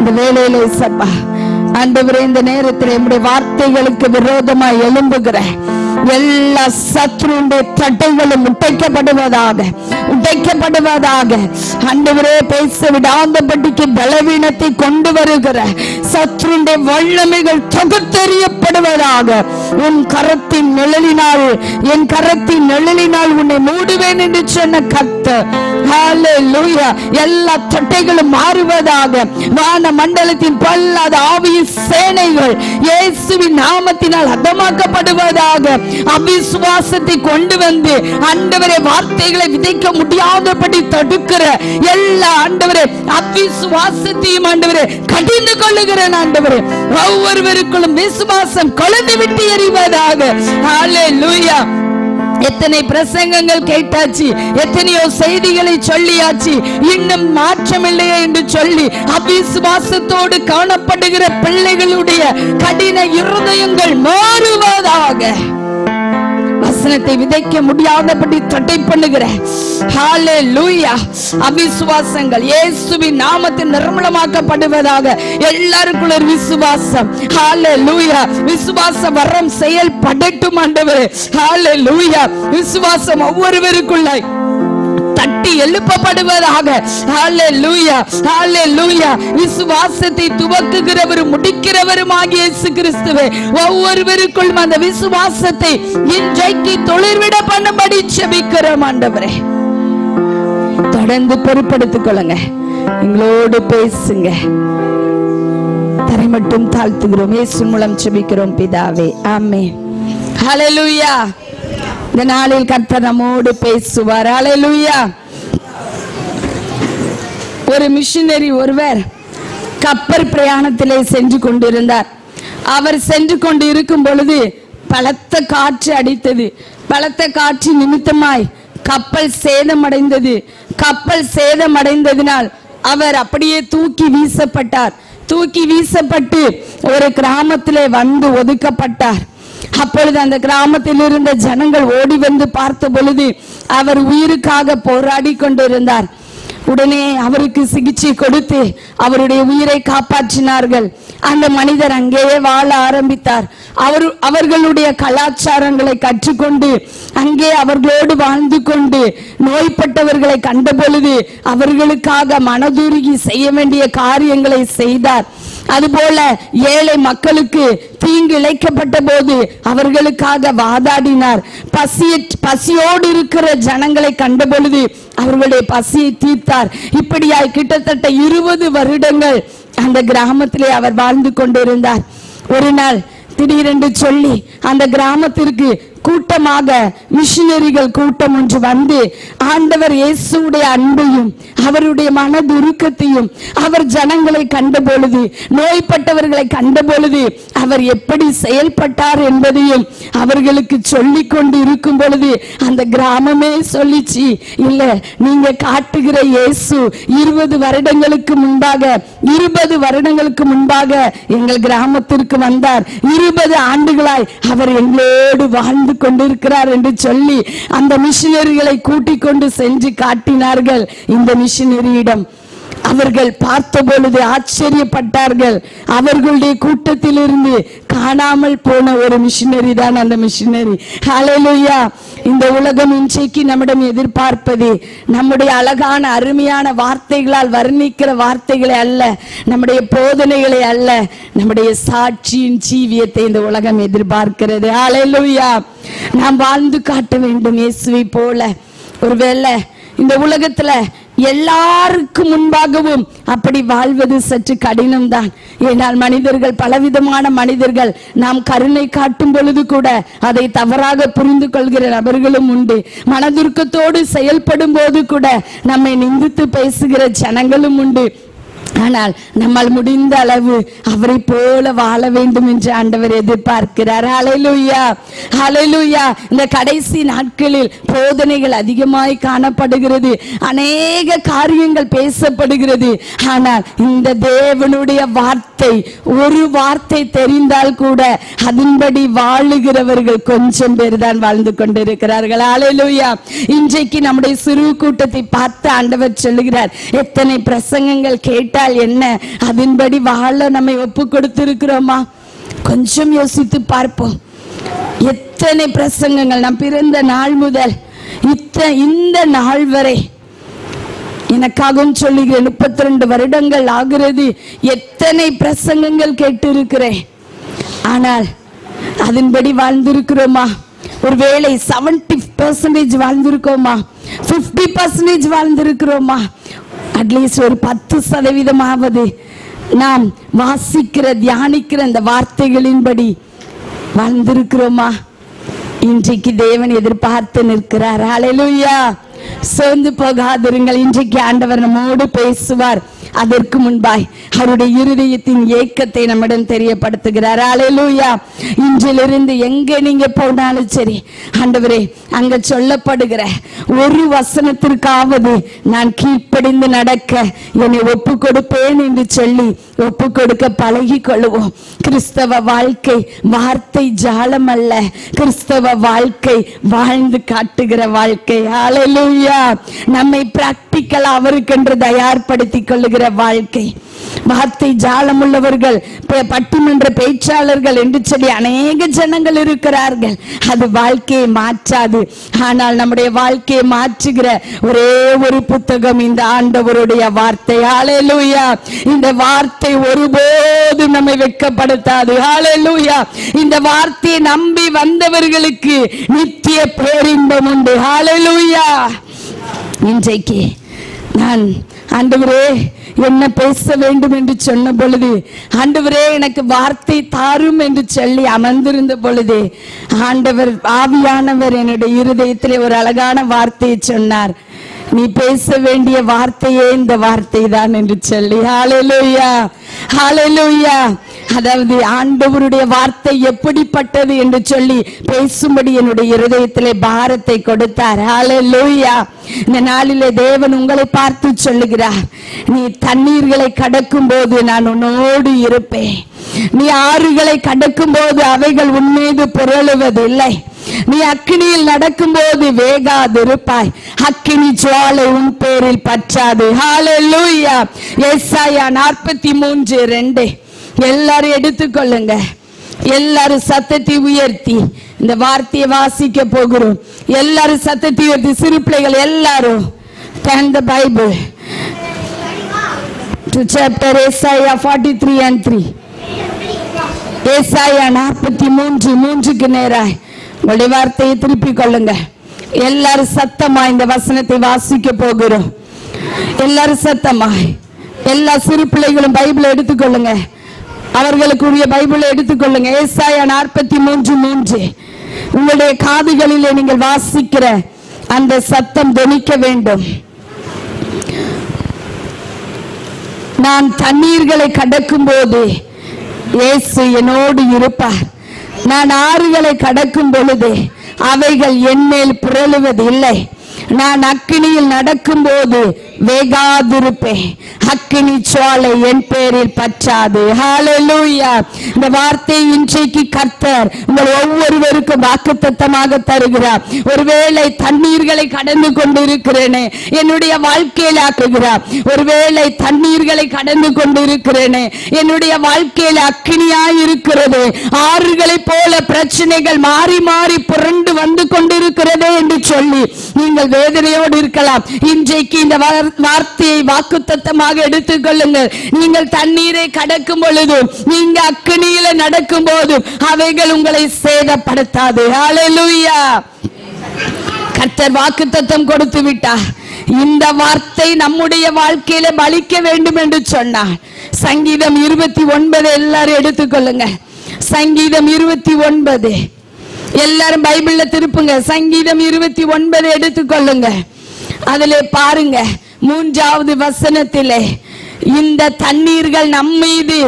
இந்த வேளையிலே சப்பா ஆண்டவரே, இந்த நேரத்தில் நம்முடைய வார்த்தைகளுக்கு விரோதமாய் எழும்புகிற எல்லா சத்துருடைய தடைகளும் உடைக்கப்படுவதாக. ஆண்டவரே, பேச விடாதபடிக்கு பலவீனத்தை கொண்டு வருகிற சத்துருடைய வல்லமைகள் தொகுத்தெறியப்படுவதாக. என் கரத்தின் நிழலினால் உன்னை மூடுவேன் என்று சொன்ன கர்த்தர், ஹல்லேலூயா, எல்லா தடைகளும் மாறுவதாக. வான மண்டலத்தின் பொல்லாத ஆவியின் சேனைகள் இயேசுவின் நாமத்தினால் ஹதமாக்கப்படுவதாக. அவிசுவாசத்தை கொண்டு வந்து ஆண்டவரே வார்த்தைகளை விதைக்க முடியாதபடி தடுக்கிற எல்லா ஆண்டவரே அவிசுவாசத்தையும் ஆண்டவரே கடிந்து கொள்ளுகிறேன். ஆண்டவரே, ஒவ்வொருவருக்குள்ளும் விசுவாசம் கொழுந்து விட்டு எறிவதாக. ஹல்லேலூயா. எத்தனை பிரசங்கங்கள் கேட்டாச்சு, எத்தனையோ செய்திகளை சொல்லியாச்சு, இன்னும் மாற்றமில்லையே என்று சொல்லி அவிசுவாசத்தோடு காணப்படுகிற பிள்ளைகளுடைய கடின இருதயங்கள் மாறுவதாக. வசனத்தை விதைக்க முடியாதபடி தடை பண்ணுகிற ஹல்லேலூயா அவிசுவாசங்கள் இயேசுவின் நாமத்தில் நிர்மூலமாக்கப்படுவதாக. எல்லாருக்குள்ள ஒரு விசுவாசம், ஹல்லேலூயா, விசுவாச வரம் செயல்படட்டும் ஆண்டவரே. ஹல்லேலூயா, விசுவாசம் ஒவ்வொருவருக்குள்ள தட்டி எழுப்பப்படுவதாக. ஹல்லேலூயா, ஹல்லேலூயா. விசுவாசத்தை துவக்குகிறவரும் முடிக்கிறவருமாகிய இயேசு கிறிஸ்துவே, ஒவ்வொருவருக்குள்ளும் அந்த விசுவாசத்தை இன்றைக்கு தொழிற்விட பண்ணும்படி ஜெபிக்கிறோம் ஆண்டவரே. தொடர்ந்து பொறுப்படுத்திக் கொள்ளுங்க, எங்களோடு பேசுங்க. தரை மட்டும் தாழ்த்துகிறோம், இயேசு மூலம் ஜெபிக்கிறோம் பிதாவே, ஆமென். ஹல்லேலூயா. இந்த நாளில் கர்த்தர் நம்மோடு பேசுவார். ஹல்லேலூயா. ஒரு மிஷனரி ஒருவர் கப்பல் பிரயாணத்திலே சென்று கொண்டிருந்தார். அவர் சென்று கொண்டு இருக்கும் பொழுது பலத்த காற்று அடித்தது. பலத்த காற்று நிமித்தமாய் கப்பல் சேதமடைந்தது. கப்பல் சேதமடைந்ததினால் அவர் அப்படியே தூக்கி வீசப்பட்டார். தூக்கி வீசப்பட்டு ஒரு கிராமத்திலே வந்து ஒதுக்கப்பட்டார். அப்பொழுது அந்த கிராமத்தில் இருந்த ஜனங்கள் ஓடி வந்து பார்த்த பொழுது அவர் உயிருக்காக போராடி கொண்டிருந்தார். உடனே அவருக்கு சிகிச்சை கொடுத்து அவருடைய உயிரை காப்பாற்றினார்கள். அந்த மனிதர் அங்கேயே வாழ ஆரம்பித்தார். அவர்களுடைய கலாச்சாரங்களை கற்றுக்கொண்டு அங்கே அவர்களோடு வாழ்ந்து கொண்டு நோய்பட்டவர்களை கண்ட பொழுது அவர்களுக்காக மனதுருகி செய்ய வேண்டிய காரியங்களை செய்தார். அதுபோல ஏழை மக்களுக்கு தீங்கு இழைக்கப்பட்ட போது அவர்களுக்காக வாதாடினார். பசியோடு இருக்கிற ஜனங்களை கண்ட பொழுது அவர்களுடைய பசியை தீர்த்தார். இப்படியாய் கிட்டத்தட்ட 20 வருடங்கள் அந்த கிராமத்திலே அவர் வாழ்ந்து கொண்டிருந்தார். ஒரு நாள் திடீரென்று சொல்லி அந்த கிராமத்திற்கு கூட்டமாக மிஷனரிகள் கூட்டம் ஒன்று வந்து ஆண்டவர் இயேசுடைய அன்பையும் அவருடைய மனதுருக்கத்தையும் அவர் ஜனங்களை கண்ட பொழுது நோய்பட்டவர்களை கண்ட பொழுது அவர் எப்படி செயல்பட்டார் என்பதையும் அவர்களுக்கு சொல்லி கொண்டு இருக்கும் பொழுது அந்த கிராமமே சொல்லிச்சு, இல்ல நீங்க காட்டுகிற இயேசு 20 வருடங்களுக்கு முன்பாக எங்கள் கிராமத்திற்கு வந்தார். 20 ஆண்டுகளாய் அவர் எங்களோடு வாழ்ந்து கொண்டிருக்கிறார் என்று சொல்லி அந்த மிஷனரிகளை கூட்டிக் கொண்டு சென்று காட்டினார்கள். இந்த மிஷனரியிடம் அவர்கள் பார்த்த பொழுது ஆச்சரியப்பட்டார்கள். அவர்களுடைய கூட்டத்தில் இருந்து காணாமல் போன ஒரு மிஷனரி தான் அந்த மிஷனரி. ஹல்லேலூயா. இந்த உலகம் இன்றைக்கு நம்மிடம் எதிர்பார்ப்பது நம்முடைய அழகான அருமையான வார்த்தைகளால் வர்ணிக்கிற வார்த்தைகளை அல்ல, நம்முடைய போதனைகளை அல்ல, நம்முடைய சாட்சியின் ஜீவியத்தை இந்த உலகம் எதிர்பார்க்கிறது. ஹல்லேலூயா. நாம் வாழ்ந்து காட்ட வேண்டும் இயேசுவை போல. ஒருவேளை இந்த உலகத்துல எல்லாருக்கும் முன்பாகவும் அப்படி வாழ்வது சற்று கடினம்தான். ஏனால் மனிதர்கள், பலவிதமான மனிதர்கள், நாம் கருணை காட்டும் பொழுது கூட அதை தவறாக புரிந்து கொள்கிற நபர்களும் உண்டு. மனதுருக்கத்தோடு செயல்படும் போது கூட நம்மை நிந்தித்து பேசுகிற ஜனங்களும் உண்டு. ஆனால் நம்மால் முடிந்த அளவு அவரை போல வாழ வேண்டும் என்று ஆண்டவர் எதிர்பார்க்கிறார். ஹல்லேலூயா, ஹல்லேலூயா. இந்த கடைசி நாட்களில் போதனைகள் அதிகமாய் காணப்படுகிறது, அநேக காரியங்கள் பேசப்படுகிறது. ஆனால் இந்த தேவனுடைய வார்த்தை, ஒரு வார்த்தை தெரிந்தால் கூட அதன்படி வாழுகிறவர்கள் கொஞ்சம் பேர் தான் வாழ்ந்து கொண்டிருக்கிறார்கள். ஹல்லேலூயா. இன்றைக்கு நம்முடைய சிறு கூட்டத்தை பார்த்து ஆண்டவர் சொல்லுகிறார், எத்தனை பிரசங்கங்கள் கேட்டார், என்றால் என்ன, அதன்படி வாழ நம்மை ஒப்பு கொடுத்திருக்கிறோமா? கொஞ்சம் யோசித்து பார்ப்போம். எத்தனை பிரசங்கங்கள் நாம் பிறந்த நாள் முதல் இந்த நாள் வரை, எனக்காகவும் சொல்லுகிறேன், 32 வருடங்கள் ஆகிறது, எத்தனை பிரசங்கங்கள் கேட்டு இருக்கிறேன். ஆனால் அதன்படி வாழ்ந்திருக்கிறோமா? ஒருவேளை 70% வாழ்ந்திருக்கோமா? 50% வாழ்ந்திருக்கிறோமா? அட்லீஸ்ட் ஒரு 10% நாம் வாசிக்கிற தியானிக்கிற அந்த வார்த்தைகளின்படி வாழ்ந்திருக்கிறோமா? இன்றைக்கு தேவன் எதிர்பார்த்து நிற்கிறார். ஹல்லேலூயா. சோர்ந்து போகாதிருங்கள். இன்றைக்கு ஆண்டவர் நம்மோடு பேசுவார். அதற்கு முன்பாய் அவருடைய இருதயத்தின் ஏக்கத்தை நம்மிடம் தெரியப்படுத்துகிறார். ஹல்லேலூயா. இன்றிலிருந்து எங்கே நீங்க போனாலும் சரி, ஆண்டவரே, அங்க சொல்லப்படுகிற ஒரு வசனத்திற்காவது நான் கீழ்ப்படிந்து நடக்க என்னை ஒப்பு கொடுப்பேன் என்று சொல்லி ஒப்பு கொடுக்க பழகி கொள்ளுவோம். கிறிஸ்தவ வாழ்க்கை வார்த்தை ஜாலம் அல்ல, கிறிஸ்தவ வாழ்க்கை வாழ்ந்து காட்டுகிற வாழ்க்கை. ஹல்லேலூயா. நம்மை பிராக்டிக்கலா அவருக்கென்று தயார்படுத்திக் கொள்ளுகிற வாழ்க்கை. வார்த்தை ஜாலம் உள்ளவர்கள், பட்டிமன்ற பேச்சாளர்கள் என்று சொல்லி அநேக ஜனங்கள் இருக்கிறார்கள். அது வாழ்க்கையை மாற்றாது. ஆனால் நம்முடைய வாழ்க்கையை மாற்றுகிற ஒரே ஒரு புத்தகம் இந்த ஆண்டவருடைய வார்த்தை. ஹல்லேலூயா. இந்த வார்த்தை ஒருபோதும் நம்மை வெட்கப்படுத்தாது. ஹல்லேலூயா. இந்த வார்த்தையை நம்பி வந்தவர்களுக்கு நித்திய பேரின்பம் உண்டு. ஹல்லேலூயா. இன்றைக்கு நான் ஆண்டவரே என்ன பேச வேண்டும் என்று சொன்ன பொழுது, ஆண்டவரே எனக்கு வார்த்தை தாரும் என்று சொல்லி அமர்ந்திருந்த பொழுது, ஆண்டவர் ஆவியானவர் என்னுடைய இருதயத்திலே ஒரு அழகான வார்த்தையை சொன்னார். நீ பேச வேண்டிய வார்த்தையே இந்த வார்த்தை தான் என்று சொல்லி. ஹல்லேலூயா. ஹல்லேலூயா. அதாவது ஆண்டவருடைய வார்த்தை எப்படிப்பட்டது என்று சொல்லி பேசும்படி என்னுடைய இருதயத்திலே பாரத்தை கொடுத்தார். ஹல்லேலூயா. இந்த நாளிலே தேவன் உங்களை பார்த்து சொல்லுகிறார், நீ தண்ணீர்களை கடக்கும் போது நான் உன்னோடு இருப்பேன். நீ ஆறுகளை கடக்கும் போது அவைகள் உன்மீது புரளுவதில்லை. நீ அக்கினியில் நடக்கும் போது வேகாதிருப்பாய். அக்கினி ஜுவாலை உன் பேரில் பற்றாது. ஹல்லேலூயா. ஏசாயா 43:2. எல்லாரும் எடுத்துக்கொள்ளுங்க. எல்லாரும் சத்தத்தை உயர்த்தி இந்த வார்த்தையை வாசிக்க போகிறோம். எல்லாரும் சத்தத்தை உயர்த்தி, சிறு பிள்ளைகள் எல்லாரும் turn the Bible to chapter Isaiah 43:3. ஏசாயா 43:3க்கு நேராய் உங்களுடைய வார்த்தையை திருப்பிக் கொள்ளுங்க. எல்லாரும் சத்தமா இந்த வசனத்தை வாசிக்க போகிறோம். எல்லாரும் சத்தமாய், எல்லா சிறு பிள்ளைகளும் பைபிளை எடுத்துக்கொள்ளுங்க. அவர்களுக்குரிய பைபிளை எடுத்துக்கொள்ளுங்க. ஏசாயா 43:3. உங்களுடைய காதுகளிலே நீங்கள் வாசிக்கிற அந்த சத்தம் தொனிக்க வேண்டும். நான் தண்ணீர்களை கடக்கும் போது இயேசு என்னோடு இருப்பார். நான் ஆறுகளை கடக்கும் பொழுது அவைகள் என்மேல் புரளுவதில்லை. நான் அக்கினியில் நடக்கும் போது வேகாதிருப்பேன். அக்கினி சுவாலை என் பேரில் பற்றாது. ஹல்லேலூயா. இந்த வார்த்தை இன்றைக்கு கர்த்தர் உங்கள் ஒவ்வொருவருக்கும் வாக்குத்தத்தமாக தருகிறார். ஒருவேளை தண்ணீர்களை கடந்து கொண்டிருக்கிறேனே, என்னுடைய வாழ்க்கையில் ஆக்குகிறார். ஒருவேளை தண்ணீர்களை கடந்து கொண்டிருக்கிறேனே, என்னுடைய வாழ்க்கையில் அக்கினியாய் இருக்கிறது. ஆறுகளை போல பிரச்சனைகள் மாறி மாறி புரண்டு வந்து கொண்டிருக்கிறதே என்று சொல்லி நீங்கள் வேதனையோடு இருக்கலாம். இன்றைக்கு இந்த வார்த்தையை வாக்குத்தத்தமாக எடுத்துக்கொள்ளுங்கள். நீங்கள் தண்ணீரை கடக்கும் பொழுதும், நீங்க அக்கினியில நடக்கும் போதும் அவைகள் உங்களை சேதப்படுத்தாது. ஹல்லேலூயா. கர்த்தர் வாக்குத்தத்தம் கொடுத்து விட்டார். இந்த வார்த்தை நம்முடைய வாழ்க்கையில பலிக்க வேண்டும் என்று சொன்னார். சங்கீதம் 29 எல்லாரும் எடுத்துக்கொள்ளுங்க. சங்கீதம் 29 எல்லாரும் பைபிள்ல திருப்புங்க. சங்கீதம் 29 எடுத்துக்கொள்ளுங்க. அதிலே பாருங்க, 3வது வசனத்திலே இந்த தண்ணீர்கள் நம்மீது,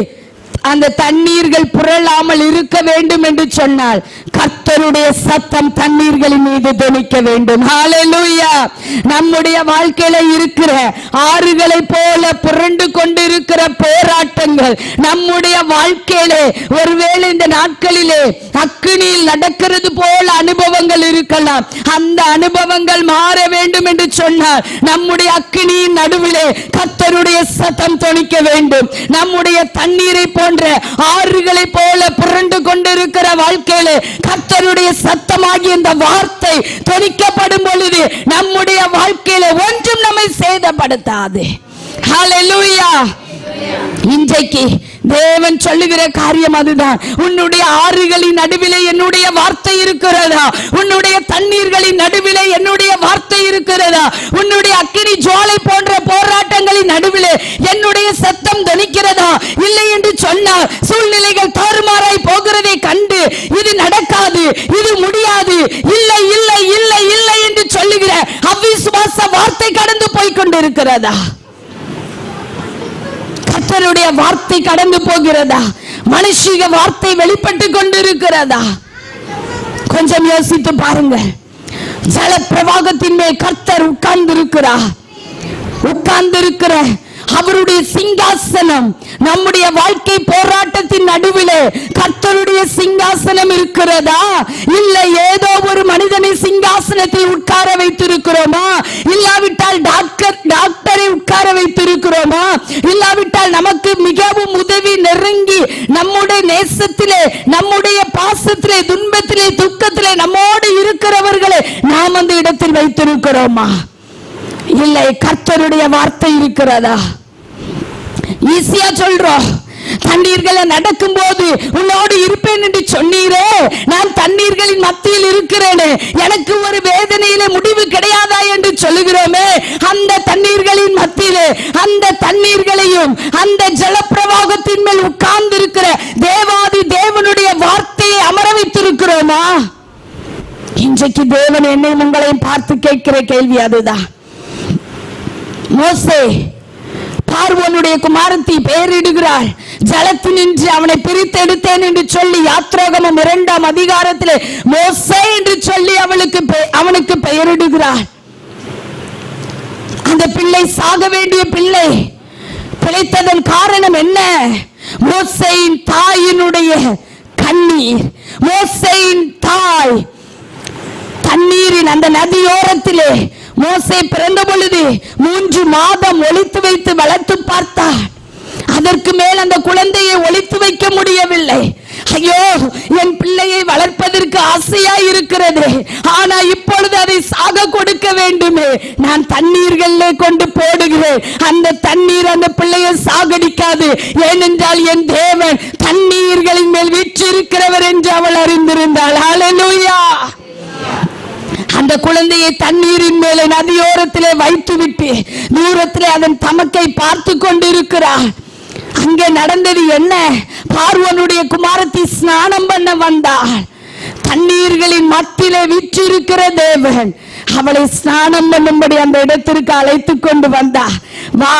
அந்த தண்ணீர்கள் புரளாமல் இருக்க வேண்டும் என்று சொன்னால் கர்த்தர் கர்த்தருடைய சத்தம் தண்ணீர்களின் மீது தொனிக்க வேண்டும். ஹல்லேலூயா. நம்முடைய வாழ்க்கையில இருக்கிற ஆறுகளை போல புரண்டு கொண்டிருக்கிற போராட்டங்கள் நம்முடைய வாழ்க்கையிலே ஒருவேளை இந்த நாட்களிலே அக்கினியில் நடக்கிறது போல அனுபவங்கள் இருக்கலாம். அந்த அனுபவங்கள் மாற வேண்டும் என்று சொன்னால் நம்முடைய அக்கினியின் நடுவிலே கர்த்தருடைய சத்தம் தொனிக்க வேண்டும். நம்முடைய தண்ணீரை போன்ற ஆறுகளை போல புரண்டு கொண்டிருக்கிற வாழ்க்கையிலே கர்த்தருடைய சத்தமாகிய இந்த வார்த்தை தொனிக்கப்படும் பொழுது நம்முடைய வாழ்க்கையில ஒன்றும் நம்மை சேதப்படுத்தாது. ஹல்லேலூயா. இன்றைக்கு தேவன் சொல்லுகிற காரியம் அதுதான். உன்னுடைய ஆறுகளின் நடுவிலே என்னுடைய வார்த்தை இருக்கிறதா? உன்னுடைய தண்ணீர்களின் நடுவிலே என்னுடைய வார்த்தை இருக்கிறதா? உன்னுடைய அக்கினி ஜுவாலை போன்ற போராட்டங்களின் நடுவிலே என்னுடைய சத்தம் தொனிக்கிறதா? இல்லை என்று சொன்னால் சூழ்நிலைகள் தாறுமாறாய் போகிறதை கண்டு இது நடக்காது, இது முடியாது, இல்லை இல்லை இல்லை இல்லை என்று சொல்லுகிற அவிசுவாச வார்த்தை கடந்து போய் கொண்டிருக்கிறதா? கர்த்தருடைய வார்த்தை கடந்து போகிறதா? மனுஷிக வார்த்தை வெளிப்பட்டு கொண்டிருக்கிறதா? கொஞ்சம் யோசித்து பாருங்க. ஜல பிரவாகத்தின் மேல் கர்த்தர் உட்கார்ந்திருக்கிற அவருடைய சிங்காசனம் நம்முடைய வாழ்க்கை போராட்டத்தின் நடுவிலே கர்த்தருடைய சிங்காசனம் இருக்கிறதா? இல்லை ஏதோ ஒரு மனிதனை சிங்காசனத்தில் உட்கார வைத்திருக்கிறோமா? இல்லாவிட்டால் டாக்டரை உட்கார வைத்திருக்கிறோமா? இல்லாவிட்டால் நமக்கு மிகவும் உதவி நெருங்கி நம்முடைய நேசத்திலே, நம்முடைய பாசத்திலே, துன்பத்திலே, துக்கத்திலே நம்மோடு இருக்கிறவர்களை நாம் அந்த இடத்தில் வைத்திருக்கிறோமா? இல்லை, கர்த்தருடைய வார்த்தை இருக்கிறதா? ஈஸியா சொல்றோம். தண்ணீர்களை நடக்கும் போது உன்னோடு இருப்பேன் என்று சொன்னீரே, நான் தண்ணீர்களின் மத்தியில் இருக்கிறேனே, எனக்கு ஒரு வேதனையில முடிவு கிடையாதா என்று சொல்லுகிறோமே. அந்த தண்ணீர்களின் மத்தியிலே அந்த தண்ணீர்களையும் அந்த ஜலப்பிரவாகத்தின் மேல் உட்கார்ந்து இருக்கிற தேவாதி தேவனுடைய வார்த்தையை அமர வைத்திருக்கிறோமா? இன்றைக்கு தேவன் என்னை உங்களையும் பார்த்து கேட்கிற கேள்வி அதுதான். மோசே பார்வோனுடைய குமாரத்தி பெயரிடுகிறாள். ஜலத்தினின்று அவனை பிரித்து எடுத்தேன் என்று சொல்லி யாத்ராகமம் 2ஆம் அதிகாரத்திலே மோசே என்று சொல்லி அவனுக்கு பெயரிடுகிறாள். அந்த பிள்ளை சாக வேண்டிய பிள்ளை. பிழைத்ததன் காரணம் என்ன? மோசேயின் தாயினுடைய கண்ணீர். மோசேயின் தாய் தண்ணீரின் அந்த நதியோரத்திலே மோசே பிறந்த பொழுது 3 மாதம் ஒளித்து வைத்து வளர்த்து பார்த்தார். அதற்கு மேல் அந்த குழந்தையை ஒளித்து வைக்க முடியவில்லை. ஐயோ, என் பிள்ளையை வளர்ப்பதற்கு ஆசையா இருக்கிறது, ஆனா இப்பொழுது அதை சாக கொடுக்க வேண்டுமே, நான் தண்ணீர்களிலே கொண்டு போடுகிறேன். அந்த தண்ணீர் அந்த பிள்ளையை சாகடிக்காது. ஏனென்றால் என் தேவன் தண்ணீர்களின் மேல் வீற்றிருக்கிறவர் என்று அவள் அறிந்திருந்தாள். ஹல்லேலூயா. அந்த குழந்தையை தண்ணீரின் மேலே நதியோரத்திலே வைத்துவிட்டு தூரத்திலே அதன் தமக்கை பார்த்து கொண்டிருக்கிறார். அங்கே நடந்தது என்ன? பார்வோனுடைய குமாரத்தி ஸ்நானம் பண்ண வந்தாள். தண்ணீர்களின் மத்தியிலே வீற்றிருக்கிற தேவன் அவளை ஸ்நானம் பண்ணும்படி அந்த இடத்திற்கு அழைத்து கொண்டு வந்தார். வா,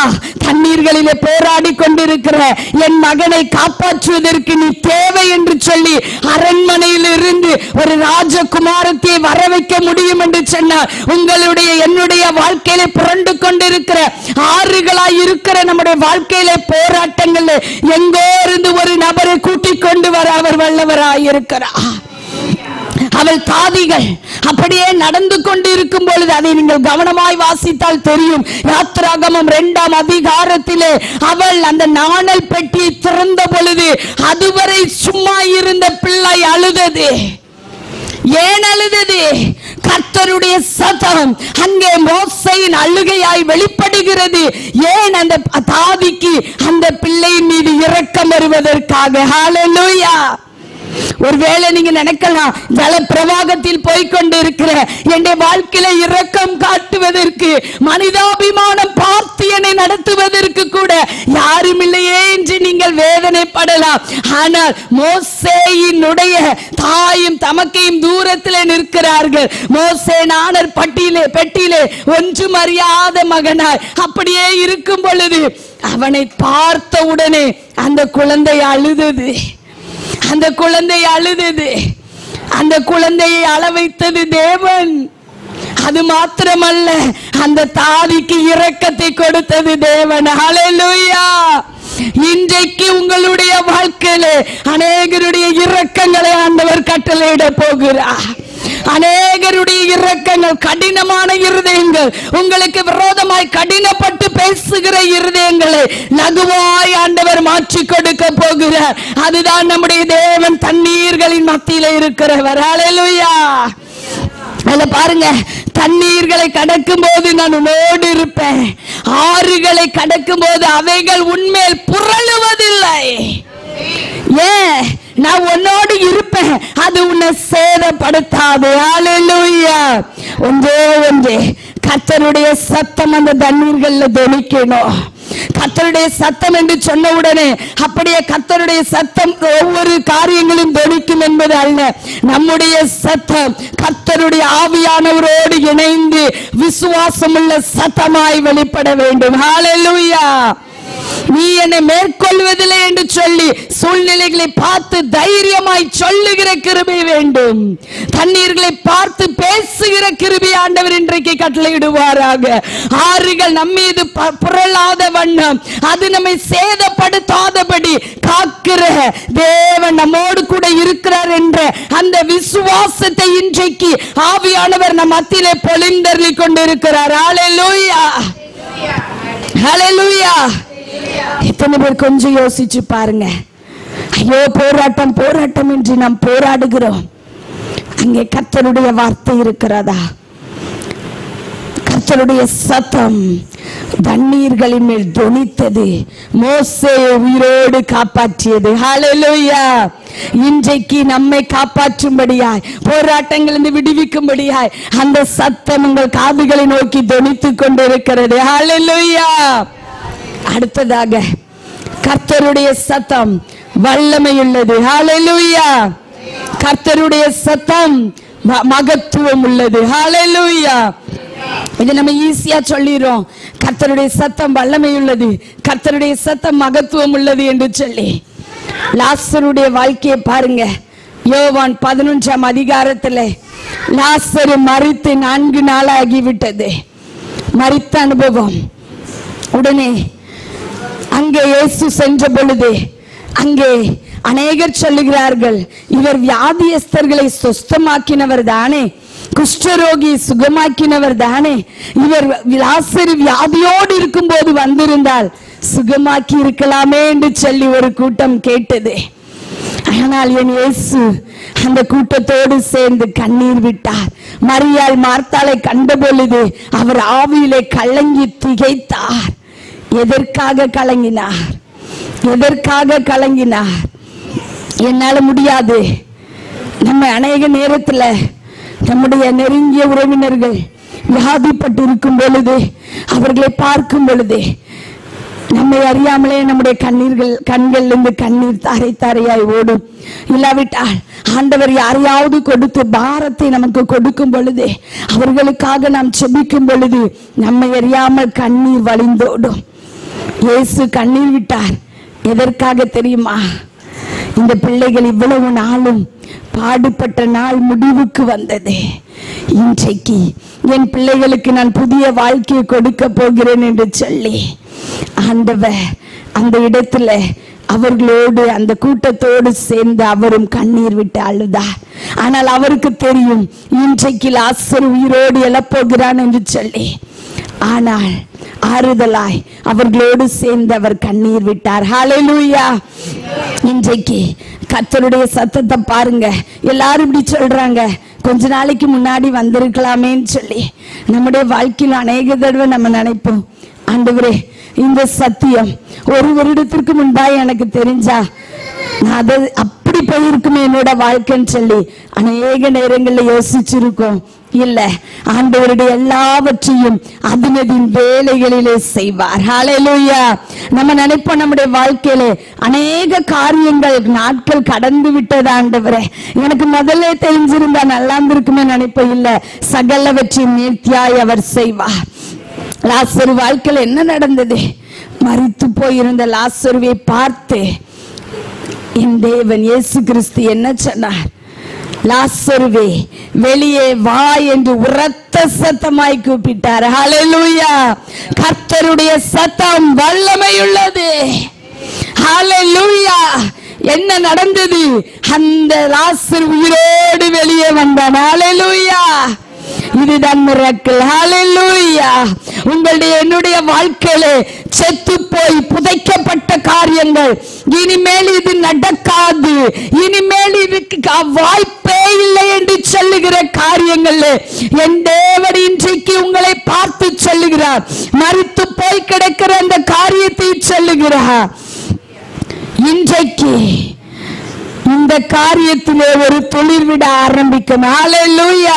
தண்ணீர்களிலே போராடி கொண்டிருக்கிற என் மகனை காப்பாற்றுவதற்கு நீ தேவை என்று சொல்லி அரண்மனையில் இருந்து ஒரு ராஜகுமாரத்தை வர வைக்க முடியும் என்று சொன்னார். உங்களுடைய என்னுடைய வாழ்க்கையில புரண்டு கொண்டிருக்கிற ஆறுகளாய் இருக்கிற நம்முடைய வாழ்க்கையில போராட்டங்கள் எங்கோ இருந்து ஒரு நபரை கூட்டிக் கொண்டு வர அவர் வல்லவராய் இருக்கிறார். அவள் தாதிகள் அப்படியே நடந்து கொண்டு இருக்கும் பொழுது, அதை நீங்கள் கவனமாய் வாசித்தால் தெரியும். யாத்ராகமம் 2ஆம் அதிகாரத்திலே அவள் அந்த நாணல் பெட்டியை திறந்த பொழுது அதுவரை சும்மா இருந்த பிள்ளை அழுதது. ஏன் அழுதது? கர்த்தருடைய சத்தம் அங்கே மோசேயின் அழுகையாய் வெளிப்படுகிறது. ஏன்? அந்த தாதிக்கு அந்த பிள்ளையின் மீது இரக்கம் வருவதற்காக. ஹல்லேலூயா. ஒருவேளை நீங்க நினைக்கலாம், ஜல பிரவாகத்தில் போய்கொண்டு இருக்கிற என்னுடைய வாழ்க்கையில இரக்கம் காட்டுவதற்கு, மனிதாபிமானம் பார்த்து என்னை நடத்துவதற்கு கூட யாரும் இல்லையே என்று நீங்கள் வேதனைப்படலாம். ஆனால் மோசேயினுடைய தாயும் தமக்கையும் தூரத்திலே நிற்கிறார்கள். மோசே நாணர் பெட்டியிலே ஒன்றும் அறியாத மகனாய் அப்படியே இருக்கும் பொழுது அவனை பார்த்த உடனே அந்த குழந்தை அழுதது. அந்த குழந்தை அழுதது. அந்த குழந்தையை அள வைத்தது தேவன். அது மாத்திரமல்ல, அந்த தாதிக்கு இரக்கத்தை கொடுத்தது தேவன். ஹல்லேலூயா. இன்றைக்கு உங்களுடைய வாழ்க்கையில அநேகருடைய இரக்கங்களை ஆண்டவர் கட்டளையிட போகிறார். அநேகருடைய இரக்கங்கள், கடினமான இருதயங்கள், உங்களுக்கு விரோதமாய் கடினப்பட்டு பேசுகிற இருதயங்களை லகுவாய் ஆண்டவர் மாற்றி கொடுக்க போகிறார். அதுதான் நம்முடைய தேவன் தண்ணீர்களின் மத்தியில இருக்கிறவர். ஹல்லேலூயா. அத பாருங்க, தண்ணீர்களை கடக்கும் போது நான் உன்னோடு இருப்பேன், ஆறுகளை கடக்கும் போது அவைகள் உன்மேல் புரளுவதில்லை. ஏன்? நான் உன்னோடு இருப்பேன், அது உன்னை சேதப்படுத்தாது. ஹல்லேலூயா. ஒன்றே கர்த்தருடைய சத்தம் அந்த தண்ணீர்கள்ல தொனிக்கணும். கர்த்தருடைய சத்தம் என்று சொன்ன உடனே அப்படியே கர்த்தருடைய சத்தம் ஒவ்வொரு காரியங்களும் தொனிக்கும் என்பது அல்ல. நம்முடைய சத்தம் கர்த்தருடைய ஆவியானவரோடு இணைந்து விசுவாசமுள்ள சத்தமாய் வெளிப்பட வேண்டும். ஹல்லேலூயா. நீ என்னை மேற்கொள்வதில்லை என்று சொல்லி சூழ்நிலைகளை பார்த்து தைரியமாய் சொல்லுகிற கிருபை வேண்டும். தண்ணீர்களை பார்த்து பேசுகிற கிருபை ஆண்டவர் இன்றைக்கு கட்டளையிடுவாராக. ஆறுகள் நம்மீது புரளாத வண்ணம், அது நம்மை சேதப்படுத்தாதபடி காக்கிற தேவன் நம்மோடு கூட இருக்கிறார் என்ற அந்த விசுவாசத்தை இன்றைக்கு ஆவியானவர் நம் மத்தியிலே பொழிந்தருளி கொண்டிருக்கிறார். ஹல்லேலூயா. ஹல்லேலூயா. எத்தனை பேர் கொஞ்சம் யோசிச்சு பாருங்க. ஐயோ, போராட்டம் போராட்டம் என்று நாம் போராடுகிறோம். அங்கே கர்த்தருடைய வார்த்தை இருக்கிறதா? கர்த்தருடைய சத்தம் தண்ணீர்களின் மேல் தொனித்தது, மோசேயை உயிரோடு காப்பாற்றியது. ஹல்லேலூயா. இன்றைக்கு நம்மை காப்பாற்றும்படியாய், போராட்டங்களிலிருந்து விடுவிக்கும்படியாய் அந்த சத்தம் உங்கள் காதுகளை நோக்கி தொனித்துக் கொண்டிருக்கிறது. ஹல்லேலூயா. அடுத்ததாக, கர்த்தருடைய சத்தம் வல்லமையுள்ளது. ஹல்லேலூயா. கர்த்தருடைய சத்தம் மகத்துவம் உள்ளது. ஹல்லேலூயா. இது நம்ம ஈஸியா சொல்லிரோம், கர்த்தருடைய சத்தம் வல்லமையுள்ளது, கர்த்தருடைய சத்தம் மகத்துவம் உள்ளது என்று சொல்லி. லாசருடைய வாழ்க்கையை பாருங்க. யோவான் 11ஆம் அதிகாரத்தில் லாசரு மரித்து 4 நாளாகிவிட்டது. மரித்த அனுபவம். உடனே அங்கே இயேசு சென்ற பொழுது அங்கே அநேகர் சொல்லுகிறார்கள், இவர் வியாதியஸ்தர்களை சுஸ்தமாக்கினவர் தானே, குஷ்டரோகி சுகமாக்கினவர் தானே, இவர் லாசரு வியாதியோடு இருக்கும் போது வந்திருந்தால் சுகமாக்கி இருக்கலாமே என்று சொல்லி ஒரு கூட்டம் கேட்டது. ஆனால் என் இயேசு அந்த கூட்டத்தோடு சேர்ந்து கண்ணீர் விட்டார். மரியாள் மார்த்தாளை கண்ட பொழுது அவர் ஆவியிலே கலங்கி திகைத்தார். எதற்காக கலங்கினார்? எதற்காக கலங்கினார்? என்னால முடியாது. நம்ம அநேக நேரத்துல நம்முடைய நெருங்கிய உறவினர்கள் வியாதிப்பட்டு இருக்கும் பொழுது, அவர்களை பார்க்கும் பொழுது நம்மை அறியாமலே நம்முடைய கண்களிலிருந்து கண்ணீர் தாரை தாரையாய் ஓடும். இல்லாவிட்டால் ஆண்டவர் யாரையாவது கொடுத்து பாரத்தை நமக்கு கொடுக்கும் பொழுது, அவர்களுக்காக நாம் செபிக்கும் பொழுது நம்மை அறியாமல் கண்ணீர் வழிந்தோடும். இயேசு கண்ணீர் விட்டார். எதற்காக தெரியுமா? இந்த பிள்ளைகள் இவ்வளவு நாளும் பாடுபட்ட நாள் முடிவுக்கு வந்தது. இன்றைக்கு என் பிள்ளைகளுக்கு நான் புதிய வாழ்க்கையை கொடுக்க போகிறேன் என்று சொல்லி ஆண்டவர் அந்த இடத்துல அவர்களோடு அந்த கூட்டத்தோடு சேர்ந்து அவரும் கண்ணீர் விட்டு அழுதார். ஆனால் அவருக்கு தெரியும் இன்றைக்கு லாசரு உயிரோடு எழப்போகிறான் என்று சொல்லி. ஆனால் ஆறுதலாய் அவர்களோடு சேர்ந்து அவர் கண்ணீர் விட்டார். ஹல்லேலூயா. இன்றைக்கு கர்த்தருடைய சத்தத்தை பாருங்க. எல்லாரும் இப்படி சொல்றாங்க, கொஞ்ச நாளைக்கு முன்னாடி வந்திருக்கலாமேன்னு சொல்லி. நம்முடைய வாழ்க்கையில் அநேக தடவை நம்ம நினைப்போம், ஆண்டவரே இந்த சத்தியம் 1 வருடத்திற்கு முன்பாக எனக்கு தெரிஞ்சா நான் அதை அப்படி போயிருக்குமே என்னோட வாழ்க்கைன்னு சொல்லி அநேக நேரங்களில் யோசிச்சிருக்கோம். இல்ல, ஆண்டவருடைய எல்லாவற்றையும் அதினதின் வேலைகளிலே செய்வார். ஹல்லேலூயா. நம்ம நினைப்போம் நம்முடைய வாழ்க்கையிலே அநேக காரியங்கள் நாட்கள் கடந்து விட்டது, ஆண்டவரே எனக்கு முதல்ல தெரிஞ்சிருந்தா நல்லா இருந்திருக்குமே நினைப்போம். இல்ல, சகலவற்றையும் நேர்த்தியாய் அவர் செய்வார். லாசரு வாழ்க்கையில் என்ன நடந்தது? மரித்து போயிருந்த லாசருவை பார்த்து என் தேவன் இயேசு கிறிஸ்து என்ன சொன்னார்? லாசருவே வெளியே வா என்று உரத்த சத்தமாய் கூப்பிட்டார். ஹல்லேலூயா. கர்த்தருடைய சத்தம் வல்லமையுள்ளது. ஹல்லேலூயா. என்ன நடந்தது? அந்த லாசரு உயிரோடு வெளியே வந்தான். ஹல்லேலூயா. இதுதான் மிரக்கிள். ஹல்லேலூயா. உங்களுடைய என்னுடைய வாழ்க்கையிலே செத்து போய் புதைக்கப்பட்ட காரியங்கள் இனிமேல் இது நடக்காது, இனிமேல் இதுக்கு வாய்ப்பே இல்லை என்று சொல்லுகிற காரியங்கள் என் தேவன் இன்றைக்கு உங்களை பார்த்து சொல்லுகிறார். மரித்து போய் கிடக்கிற அந்த காரியத்தை சொல்லுகிறார். இன்றைக்கு இந்த காரியத்திலே ஒரு துளிர் விட ஆரம்பிக்கும். ஹல்லேலூயா.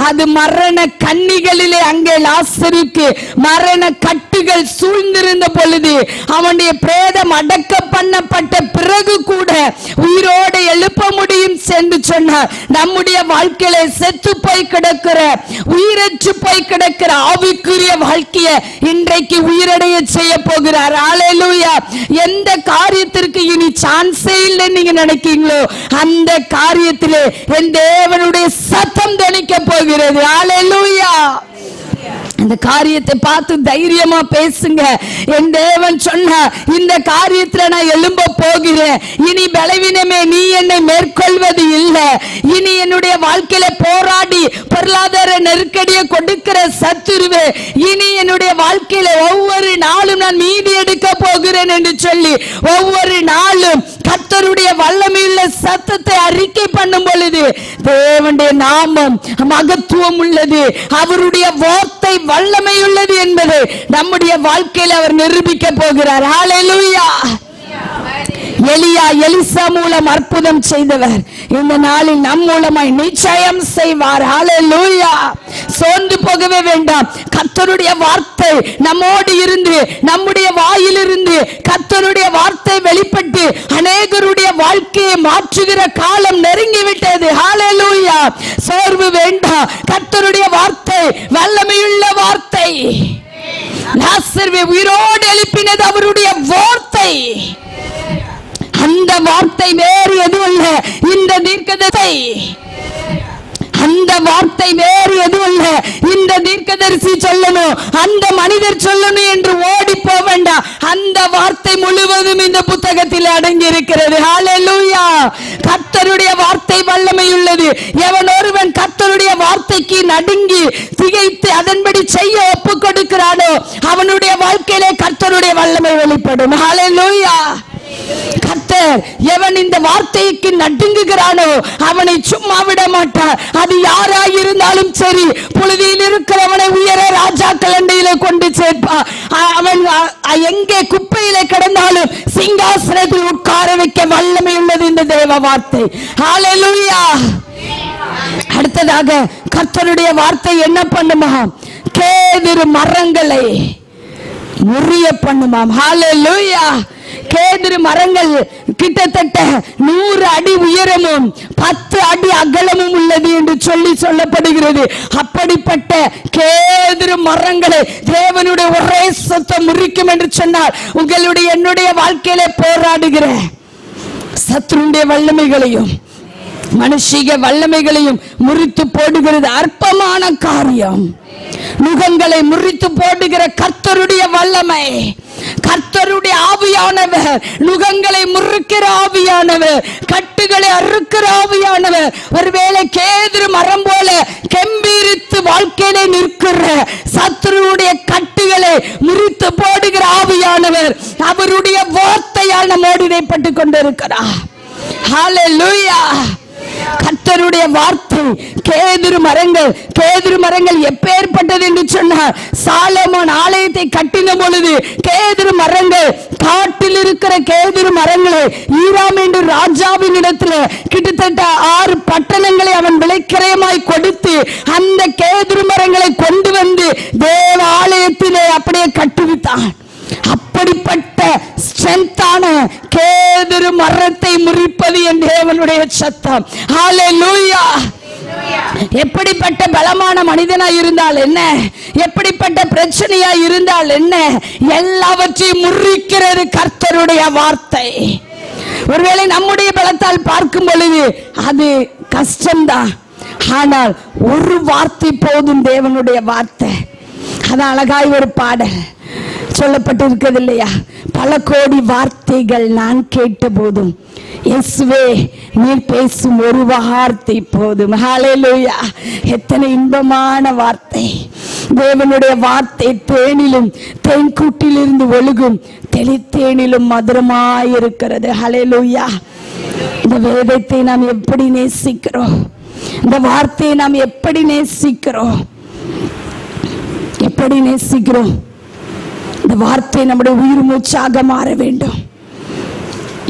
அது மரண கண்ணிகளிலே அங்கே லாசருக்கு மரண கட்டுகள் சூழ்ந்திருந்த பொழுது அவனுடைய பிரேதம் அடக்க பண்ணப்பட்ட பிறகு கூட உயிரோடு எழுப்ப முடியும் என்று சொன்னார். நம்முடைய வாழ்க்கையில செத்து போய் கிடக்கிற, உயிரற்று போய் கிடக்கிற ஆவிக்குரிய வாழ்க்கையை இன்றைக்கு உயிரடைய செய்ய போகிறார். ஹல்லேலூயா. எந்த காரியத்திற்கு இனி சான்ஸே இல்லை நீங்க நினைக்கீங்களோ அந்த காரியத்திலே என் தேவனுடைய சத்தம் தொனிக்க போகிறது. ஹல்லேலூயா. இந்த காரியத்தை பார்த்து தைரியமா பேசுங்க. என் தேவன் சொன்ன இந்த காரியத்துல நான் எழும்ப போகிறேன். இனி பலவீனமே நீ என்னை மேற்கொள்வது இல்லை. இனி என்னுடைய வாழ்க்கையில போராடி பொருளாதார நெருக்கடியை கொடுக்கிற சத்துருவே இனி என்னுடைய வாழ்க்கையில ஒவ்வொரு நாளும் நான் மீதி எடுக்க போகிறேன் என்று சொல்லி ஒவ்வொரு நாளும் கர்த்தருடைய வல்லமையுள்ள சத்தத்தை அறிக்கை பண்ணும் பொழுது தேவனுடைய நாமம் மகத்துவம் உள்ளது, அவருடைய வார்த்தை வல்லமை உள்ளது என்பதை நம்முடைய வாழ்க்கையில் அவர் நிரூபிக்க போகிறார். ஹல்லேலூயா. எலியா எலிசா மூலம் அற்புதம் செய்தவர் இந்த நாளில் நம் மூலமாய் நிச்சயம் செய்வார். ஹல்லேலூயா. சோர்ந்து போகவே வேண்டாம். கர்த்தருடைய வார்த்தை நம்மோடு இருந்து நம்முடைய வாயிலிருந்து கர்த்தருடைய வார்த்தை வெளிப்பட்டு அநேகருடைய வாழ்க்கையை மாற்றுகிற காலம் நெருங்கிவிட்டது. ஹல்லேலூயா. சோர்வு வேண்டாம். கர்த்தருடைய வார்த்தை வல்லமையுள்ள வார்த்தை. லாசருவை உயிரோடு எழுப்பினது அவருடைய வார்த்தை. அந்த வார்த்தை வேறு எதுவும் அல்ல. இந்த தீர்க்கதரிசி அந்த வார்த்தை வேறு எதுவும் அல்ல. இந்த தீர்க்கதரிசி சொல்லணும், அந்த மனிதர் சொல்லணும் என்று ஓடி போக வேண்டாம். அந்த வார்த்தை முழுவதும் இந்த புத்தகத்தில் அடங்கி இருக்கிறது. ஹல்லேலூயா. கர்த்தருடைய வார்த்தை வல்லமை உள்ளது. எவன் ஒருவன் கர்த்தருடைய வார்த்தைக்கு நடுங்கி திகைத்து அதன்படி செய்ய ஒப்பு கொடுக்கிறானோ அவனுடைய வாழ்க்கையிலே கர்த்தருடைய வல்லமை வெளிப்படும். ஹல்லேலூயா. கர்த்தர் எவன் இந்த வார்த்தைக்கு நடுங்குகிறானோ அவனை சும்மா விட மாட்டார். அது யாராய் இருந்தாலும் சரி, புழுதியில் இருக்கிறவனை உயர ராஜாக்கள் அண்டையில கொண்டு சேர்ப்பார். அவன் எங்கே குப்பையில கிடந்தாலும் சிங்காசனத்தில் உட்கார வைக்க வல்லமை உள்ளது இந்த தேவ வார்த்தை. ஹல்லேலூயா. அடுத்ததாக கர்த்தருடைய வார்த்தை என்ன பண்ணுமா? கேதுரு மரங்களை முறிய பண்ணுமாம். ஹல்லேலூயா. கேதுரு மரங்கள் கிட்டத்தட்ட 100 அடி உயரமும் 10 அடி அகலமும் உள்ளது என்று சொல்லப்படுகிறது. அப்படிப்பட்ட கேதுரு மரங்களை தேவனுடைய ஒரே சத்தம் முறிக்கும் என்று சொன்னார். உங்களுடைய என்னுடைய வாழ்க்கையிலே போராடுகிற சத்துருடைய வல்லமைகளையும் மனுஷிக வல்லமைகளையும் முறித்து போடுகிறது அற்பமான காரியம். நுகங்களை முறித்து போடுகிற கர்த்தருடைய வல்லமை, கர்த்தருடைய ஆவியானவர், நுகங்களை முறுக்கிற ஆவியானவர், கட்டுகளை அறுக்கிற ஆவியானவர். ஒருவேளை கேதுரு மரம் போல கெம்பீரித்து வாழ்க்கையிலே நிற்கிற சத்துருடைய கட்டுகளை முறித்து போடுகிற ஆவியானவர் அவருடைய வார்த்தையால் நம்மோடு இடைப்பட்டு கொண்டிருக்கிறார். ஹல்லேலூயா. கர்த்தருடைய வார்த்தை கேதுரு மரங்கள் எப்பேற்பட்டது என்று சொன்னார். சாலமோன் ஆலயத்தை கட்டின பொழுது கேதுரு மரங்கள், காட்டில் இருக்கிற கேதுரு மரங்களை ஈராம் என்று ராஜாவின் இடத்துல கிட்டத்தட்ட 6 பட்டணங்களை அவன் விலைக்கிரயமாய் கொடுத்து அந்த கேதுரு மரங்களை கொண்டு வந்து தேவ ஆலயத்திலே அப்படியே கட்டுவித்தான். அப்படிப்பட்ட ஸ்ட்ரென்த்தான கேதுரு மரத்தை முறிப்பது என் தேவனுடைய சத்தம். ஹல்லேலூயா. எப்படிப்பட்ட பலமான மனிதனாய் இருந்தால் என்ன, எப்படிப்பட்ட பிரச்சனையா இருந்தால் என்ன, எல்லாவற்றையும் முறிக்கிறது கர்த்தருடைய வார்த்தை. ஒருவேளை நம்முடைய பலத்தால் பார்க்கும் பொழுது அது கஷ்டம்தான். ஆனால் ஒரு வார்த்தை போதும், தேவனுடைய வார்த்தை. அது அழகாய் ஒரு பாடல் சொல்லப்பட்டிருக்கிறது இல்லையா? பல கோடி வார்த்தைகள் நான் கேட்ட போதும் இயேசுவே நீர் பேசும் ஒரு வார்த்தை போதும். ஹல்லேலூயா! எத்தனை இன்பமான வார்த்தை! தேவனுடைய வார்த்தை தேனிலும் தேன்கூட்டிலிருந்து ஒழுகும் தெளித்தேனிலும் மதுரமாயிருக்கிறது. ஹல்லேலூயா! இந்த வேதத்தை நாம் எப்படி நேசிக்கிறோம்? இந்த வார்த்தையை நாம் எப்படி நேசிக்கிறோம்? எப்படி நேசிக்கிறோம்? இந்த வார்த்தை நம்முடைய உயிர் மூச்சாக மாற வேண்டும்.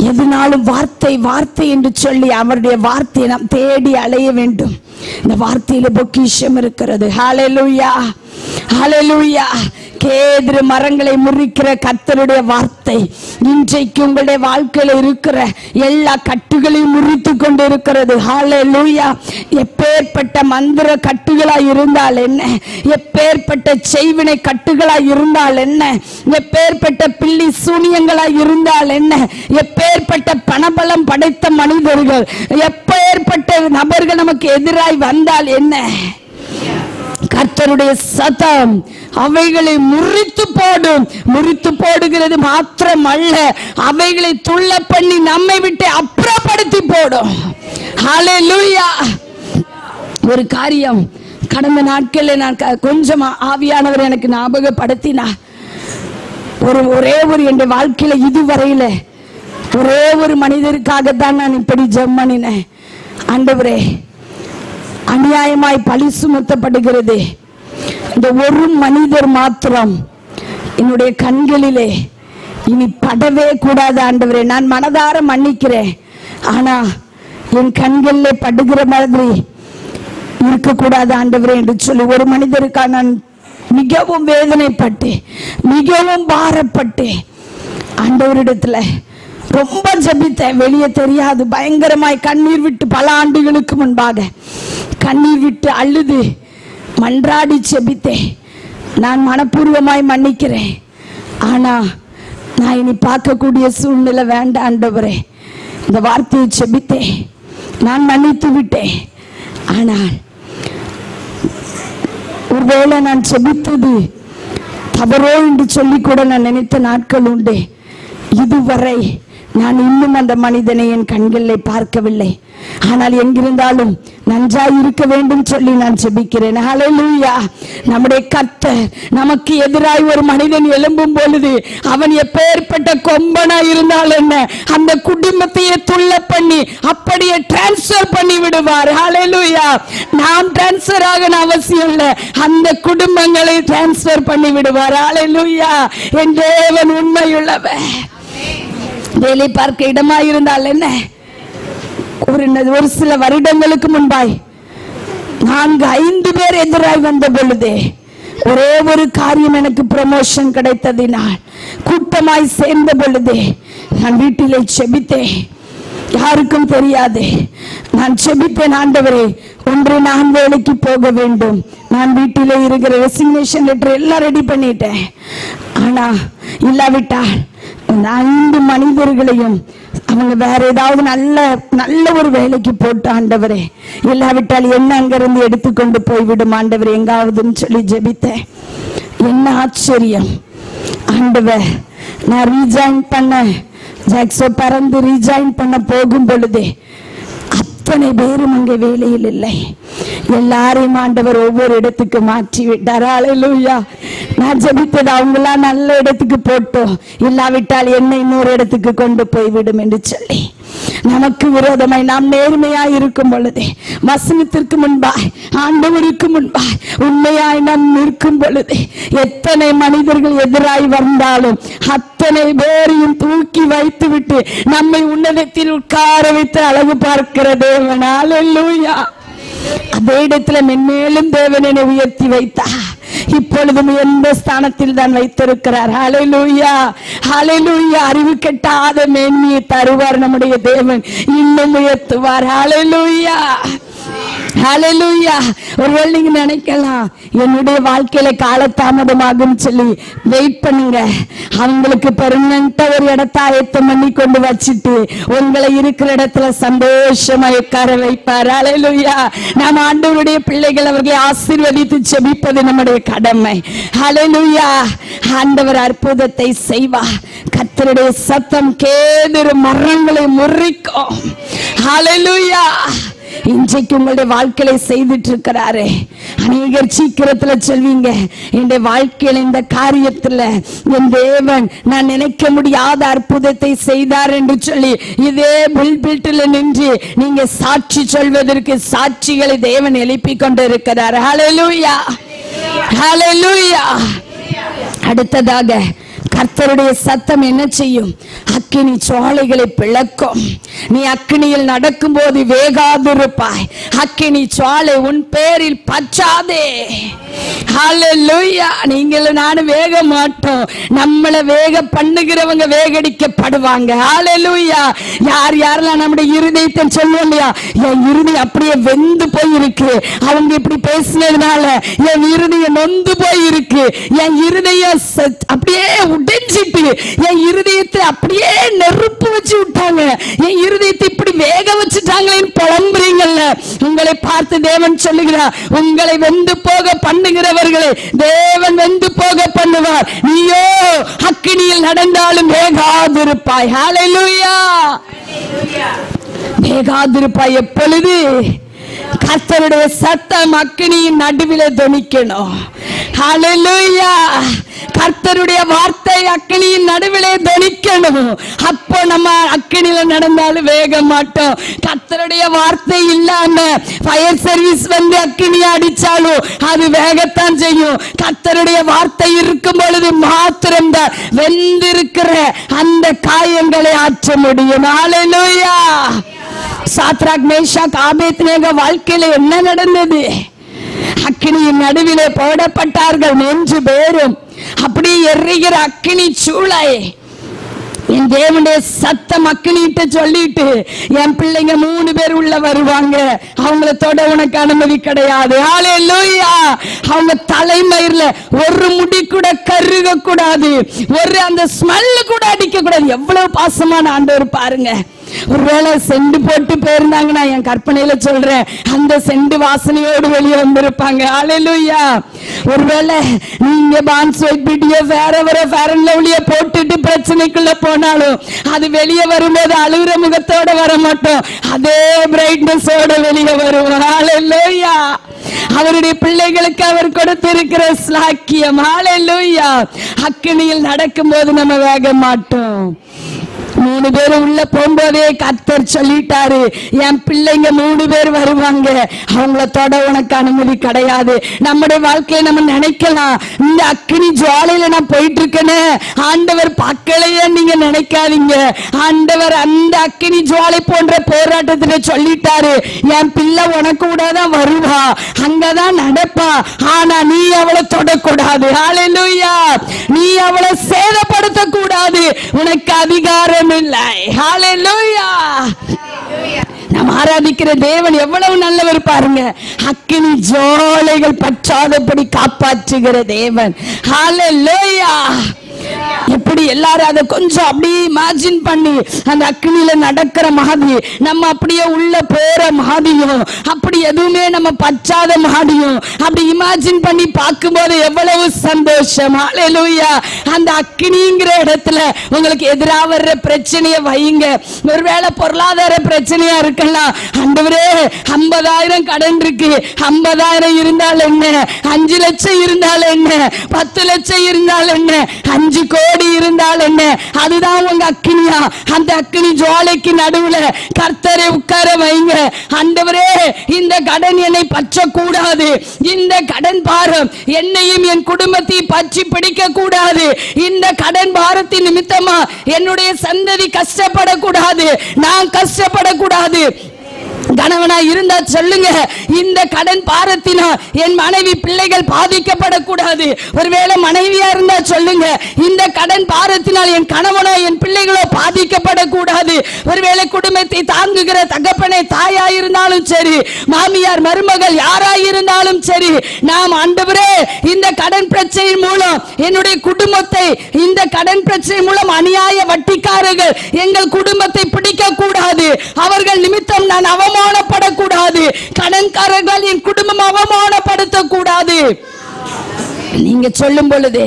எதுனாலும் வார்த்தை வார்த்தை என்று சொல்லி அவருடைய வார்த்தையை நாம் தேடி அலைய வேண்டும். இந்த வார்த்தையில பொக்கிஷம் இருக்கிறது. ஹல்லேலூயா! ஹல்லேலூயா! கேதுரு மரங்களை முறிக்கிற கர்த்தருடைய வார்த்தை இன்றைக்கு உங்களுடைய வாழ்க்கையில இருக்கிற எல்லா கட்டுகளையும் முறித்து கொண்டு இருக்கிறது. ஹல்லேலூயா! எப்பேற்பட்ட மந்திர கட்டுகளாய் இருந்தால் என்ன, எப்பேற்பட்ட செய்வினை கட்டுகளாய் இருந்தால் என்ன, எப்பேற்பட்ட பில்லி சூனியங்களாய் இருந்தால் என்ன, எப்பேற்பட்ட பணபலம் படைத்த மனிதர்கள், எப்பேற்பட்ட நபர்கள் நமக்கு எதிராய் வந்தால் என்ன, கர்த்தருடைய சத்தம் அவைகளை முறித்து போடும். முறித்து போடுகிறது மாத்திரமல்ல, அவைகளை துள்ள பண்ணி நம்மை விட்டு அப்புறப்படுத்தி போடும். ஹல்லேலூயா! ஒரு காரியம் கடந்த நாட்களில் நான் கொஞ்சம் ஆவியானவர் எனக்கு ஞாபகப்படுத்தினார். ஒரே ஒரு என் வாழ்க்கையில இதுவரையில ஒரே ஒரு மனிதருக்காகத்தான் நான் இப்படி ஜெபம் பண்ணினேன். ஆண்டவரே, அநியாயமாய் பழி சுமத்தப்படுகிறது, இந்த ஒரு மனிதர் மாத்திரம் என்னுடைய கண்களிலே இனி படவே கூடாது ஆண்டவரே. நான் மனதார மன்னிக்கிறேன், ஆனா என் கண்களிலே படுகிற மாதிரி இருக்கக்கூடாது ஆண்டவரே என்று சொல்லி ஒரு மனிதருக்காக நான் மிகவும் வேதனைப்பட்டு மிகவும் பாரப்பட்டு ஆண்டவரிடத்துல ரொம்ப ஜெபித்தேன். வெளியே தெரியாது, பயங்கரமாய் கண்ணீர் விட்டு பல ஆண்டுகளுக்கு முன்பாக கண்ணீர் விட்டு அழுது மன்றாடி ஜெபித்தேன். நான் மனப்பூர்வமாய் மன்னிக்கிறேன், ஆனா நான் இனி பார்க்கக்கூடிய சூழ்நிலை வேண்டாம் ஆண்டவரே. இந்த வார்த்தையை ஜெபித்தேன், நான் மன்னித்து விட்டேன். ஆனால் ஒருவேளை நான் ஜெபித்தது தவறோ என்று சொல்லி கூட நான் நினைத்த நாட்கள் உண்டு. இதுவரை நான் இன்னும் அந்த மனிதனை என் கண்களில் பார்க்கவில்லை. ஆனால் எங்கிருந்தாலும் நன்றாய் இருக்க வேண்டும் சொல்லி நான் ஜெபிக்கிறேன். ஹல்லேலூயா! நம்முடைய கர்த்தர் நமக்கு எதிராய் ஒரு மனிதன் எழும்பும் பொழுது அவன் எப்பேற்பட்ட கொம்பனா இருந்தால் என்ன, அந்த குடும்பத்தையே துள்ள பண்ணி அப்படியே டிரான்ஸ்பர் பண்ணி விடுவார். ஹல்லேலூயா! நாம் டிரான்ஸ்பர் ஆக அவசியம் இல்லை, அந்த குடும்பங்களை டிரான்ஸ்பர் பண்ணி விடுவார். ஹல்லேலூயா! என் தேவன் உண்மையுள்ளவர். வேலை பார்க்க இடமாய் இருந்தால் என்ன, ஒரு சில வருடங்களுக்கு முன்பாய் 4-5 பேர் எதிராய் வந்த பொழுதே ஒரே ஒரு காரியம், எனக்கு ப்ரமோஷன் கிடைத்ததினால் கூட்டமாய் சேர்ந்த பொழுதே நான் வீட்டிலே செபித்தேன். யாருக்கும் தெரியாது. நான் செபித்தேன், ஆண்டவரே, ஒன்று நான் வேலைக்கு போக வேண்டும். நான் வீட்டிலே இருக்கிற ரெசிக்னேஷன் லெட்டர் எல்லாம் ரெடி பண்ணிட்டேன். ஆனா இல்லாவிட்டால் 5 மனிதர்களையும் அவங்க வேற ஏதாவது நல்ல ஒரு வேலைக்கு போட்டு ஆண்டவரே, இல்லாவிட்டால் என்ன அங்கிருந்து எடுத்துக்கொண்டு போய்விடும் ஆண்டவரே எங்காவதுன்னு சொல்லி ஜெபித்தேன். என்ன ஆச்சரியம் ஆண்டவர், நான் ரீஜாயின் பண்ண ஜாக்ஸோ பறந்து ரீஜாயின் பண்ண போகும் பொழுதே அத்தனை பேரும் அங்கே வேலையில் இல்லை. எல்லாரையும் ஆண்டவர் ஒவ்வொரு இடத்துக்கு மாற்றி விட்டார். ஹல்லேலூயா! நான் ஜெபித்தது அவங்களாம் நல்ல இடத்துக்கு போட்டோம், இல்லாவிட்டால் என்ன இன்னொரு இடத்துக்கு கொண்டு போய்விடும் என்று சொல்லி நமக்கு விரோதமாய் நாம் நேர்மையாய் இருக்கும் பொழுதே, வசனத்திற்கு முன்பாய் ஆண்டவருக்கு முன்பாய் உண்மையாய் நாம் நிற்கும் பொழுதே, எத்தனை மனிதர்கள் எதிராய் வந்தாலும் அத்தனை பேரையும் தூக்கி வைத்து விட்டு நம்மை உன்னதத்தில் உட்கார வைத்து அழகு பார்க்கிற தேவன். ஹல்லேலூயா! அதே இடத்துல மென்மேலும் தேவன் என்னை உயர்த்தி வைத்தார். இப்பொழுதும் எந்த ஸ்தானத்தில் தான் வைத்திருக்கிறார். ஹல்லேலூயா! ஹல்லேலூயா! அறிவு கெட்டாத மேன்மையை தருவார் நம்முடைய தேவன், இன்னும் உயர்த்துவார். ஹல்லேலூயா! ஹல்லேலூயா. ஒருவேளை நீங்க நினைக்கலாம் என்னுடைய வாழ்க்கையில காலதாமதமாகும் சொல்லி வெயிட் பண்ணுங்க. அவங்களுக்கு பெர்மனண்டா ஒரு இடத்தை ஆயத்தம் பண்ணி கொண்டு வச்சுட்டு உங்களை இருக்கிற இடத்துல சந்தோஷமா உட்கார வைப்பார். ஹல்லேலூயா. நாம் ஆண்டவருடைய பிள்ளைகள் அவர்களை ஆசீர்வதித்து ஜெபிப்பது நம்முடைய கடமை. ஹல்லேலூயா. ஆண்டவர் அற்புதத்தை செய்வார். கர்த்தருடைய சத்தம் கேதுரு மரங்களை முறிக்கும். ஹல்லேலூயா. இன்றைக்கு உங்களுடைய வாழ்க்கையை செய்துட்டு இருக்கிறாரு. அநேகர் சீக்கிரத்துல சொல்வீங்க, என்னுடைய வாழ்க்கையில இந்த காரியத்துல என் தேவன் நான் நினைக்க முடியாத அற்புதத்தை செய்தார் என்று சொல்லி இதே புல்பில்ட்ல நின்று நீங்க சாட்சி சொல்வதற்கு சாட்சிகளை தேவன் எழுப்பி கொண்டு இருக்கிறார். ஹல்லேலூயா, ஹல்லேலூயா. அடுத்ததாக கர்த்தருடைய சத்தம் என்ன செய்யும்? அக்கினி ஜுவாலைகளை பிளக்கும். நீ அக்கினியில் நடக்கும் போது வேகாதிருப்பாய். அக்கினி ஜுவாலை உன் பேரில் பற்றாதே. ஹல்லேலூயா. நீங்களும் நானும் வேக மாட்டோம். நம்மளை வேக பண்ணுகிறவங்க வேகடிக்கப்படுவாங்க. ஹல்லேலூயா. யார் யாரெல்லாம் நம்முடைய இருதயத்தை சொல்லுவோம் இல்லையா, என் இருதயம் அப்படியே வெந்து போயிருக்கு, அவங்க இப்படி பேசினதுனால என் இருதயம் நொந்து போயிருக்கு, என் இருதயம் அப்படியே உடைஞ்சிட்டு, என் இருதயத்தை அப்படியே நெருப்பு வச்சு விட்டாங்க, என் இருதயத்தை இப்படி வேக வச்சுட்டாங்களேன்னு புலம்புறீங்கல்ல, உங்களை பார்த்து தேவன் சொல்லுகிறார், உங்களை வெந்து போக பண்ணுகிறவர்களை தேவன் வெந்து போக பண்ணுவார். நீயோ அக்கினியில் நடந்தாலும் வேகாதிருப்பாய். ஹல்லேலூயா. வேகாதிருப்பாய் எப்பொழுது? கர்த்தருடைய சத்தம் அக்கினியின் நடுவிலே தொனிக்கணும். ஹல்லேலூயா. கர்த்தருடைய வார்த்தை அக்கினியின் நடுவிலே தொனிக்கணும். அப்போ நம்ம அக்கினியில நடந்தாலும் வேக மாட்டோம். கர்த்தருடைய வார்த்தை இல்லாம ஃபயர் சர்வீஸ் வந்து அக்கினி அடிச்சாலும் அது வேகத்தான் செய்யும். கர்த்தருடைய வார்த்தை இருக்கும் பொழுது மாத்திரம்தான் வெந்திருக்கிற அந்த காயங்களை ஆற்ற முடியும். ஹல்லேலூயா. சாத்ராக் மேஷாக் ஆபேத்நேகோ வாழ்க்கையில என்ன நடந்தது? அக்கினியின் நடுவிலே போடப்பட்டார்கள் 3 பேரும். அப்படி எரிகிற அக்கினி சூளை என் தேவனுடைய சத்தம் அக்கினிட்ட சொல்லிட்டு என் பிள்ளைங்க 3 பேர் உள்ள வருவாங்க, அவங்கள தொட உனக்கு அனுமதி கிடையாது. ஹல்லேலூயா. அவங்க தலைமயிர்ல ஒரு முடி கூட கருக கூடாது, ஒரு அந்த ஸ்மெல் கூட அடிக்க கூடாது. எவ்வளவு பாசமான ஆண்டவர் பாருங்க. ஒருவேளை செண்டு போட்டு போயிருந்தாங்கன்னா, என் கற்பனையில சொல்றேன், அந்த செண்டு வாசனையோடு வெளியே வந்திருப்பாங்க. ஹல்லேலூயா. ஒருவேளை நீங்க பான்ஸ் ஒயிட் பிடியோ வேற ஃபேர் அண்ட் லவ்லிய போட்டுட்டு பிரச்சனைக்குள்ள போனாலும் அது வெளியே வரும்போது அழுகிற முகத்தோட வர மாட்டோம், அதே பிரைட்னஸோட வெளியே வருவோம். ஹல்லேலூயா. அவருடைய பிள்ளைகளுக்கு அவர் கொடுத்திருக்கிற ஸ்லாக்கியம். ஹல்லேலூயா. அக்கினியில் நடக்கும் போது நம்ம வேக மாட்டோம். 3 பேர் உள்ள போகும்போதே கர்த்தர் சொல்லிட்டாரு, என் பிள்ளைங்க 3 பேர் வருவாங்க, அவங்கள தொட உனக்கு அனுமதி கிடையாது. நம்முடைய வாழ்க்கையை நம்ம நினைக்கலாம், இந்த அக்கினி ஜுவாலையில நான் போயிட்டு இருக்கேன்னு ஆண்டவர் பார்க்கலையே நீங்க நினைக்காதீங்க. ஆண்டவர் அந்த அக்கினி ஜுவாலை போன்ற போராட்டத்துல சொல்லிட்டாரு, என் பிள்ளை உனக்கு கூட தான் வருவா, அங்கதான் நடப்பா, ஆனா நீ அவளை தொடக்கூடாது. ஹல்லேலூயா. நீ அவளை சேதப்படுத்த கூடாது, உனக்கு அதிகாரம் இல்லை. ஹல்லேலூயா. நாம் ஆராதிக்கிற தேவன் எவ்வளவு நல்லவர் பாருங்க. அக்கினி ஜுவாலைகள் பற்றாதபடி காப்பாற்றுகிற தேவன். ஹல்லேலூயா. எப்படி எல்லாரும் அதை கொஞ்சம் அப்படியே இமேஜின் பண்ணி அந்த அக்கினியில நடக்கிற மாதிரி, நம்ம அப்படியே உள்ள போற மாதிரியும், அப்படி எதுவுமே நம்ம பற்றாத மாதிரியும் அப்படி இமேஜின் பண்ணி பார்க்கும்போது எவ்வளவு சந்தோஷம். ஹல்லேலூயா. அந்த அக்கினிங்கிற இடத்துல உங்களுக்கு எதிராக வர்ற பிரச்சனையை வைங்க. ஒருவேளை பொருளாதார பிரச்சனையா இருக்கலாம், ஆண்டவரே 50,000 கடன் இருக்கு, 50,000 இருந்தால் என்ன, 5 லட்சம் இருந்தால் என்ன, 10 லட்சம் இருந்தால் என்ன, 5 கோடி இருந்தால் என்ன, அதுதான் உங்க அக்கினியா? அந்த அக்கினி ஜுவாலைக்கு நடுவுல கர்த்தரை உட்கார வைங்க. ஆண்டவரே, இந்த கடன் என்னை பற்ற கூடாது, இந்த கடன் பாரம் என்னையும் என் குடும்பத்தையும் பற்றி பிடிக்க கூடாது, இந்த கடன் பாரத்தின் நிமித்தமா என்னுடைய சந்ததி கஷ்டப்படக்கூடாது, நான் கஷ்டப்படக்கூடாது. கணவனா இருந்தா சொல்லுங்க, இந்த கடன் பாரத்தினால் என் மனைவி பிள்ளைகள் பாதிக்கப்படக்கூடாது. ஒருவேளை மனைவியா இருந்தா சொல்லுங்க, இந்த கடன் பாரத்தினால் என் கணவனோ என் பிள்ளைகளோ பாதிக்கப்படக்கூடாது. ஒருவேளை குடும்பத்தை தாங்குகிற தகப்பனை தாயா இருந்தாலும் சரி, மாமியார் மருமகள் யாராய் இருந்தாலும் சரி, நாம் ஆண்டவரே இந்த கடன் பிரச்சனை மூலம் என்னுடைய குடும்பத்தை, இந்த கடன் பிரச்சனை மூலம் அநியாய வட்டிக்காரர்கள் எங்கள் குடும்பத்தை பிடிக்க கூடாது, அவர்கள் நிமித்தம் நான் அவமானப்படக்கூடாது, கடன்காரர்கள் என் குடும்பம் அவமானப்படுத்தக்கூடாது. நீங்க சொல்லும் பொழுது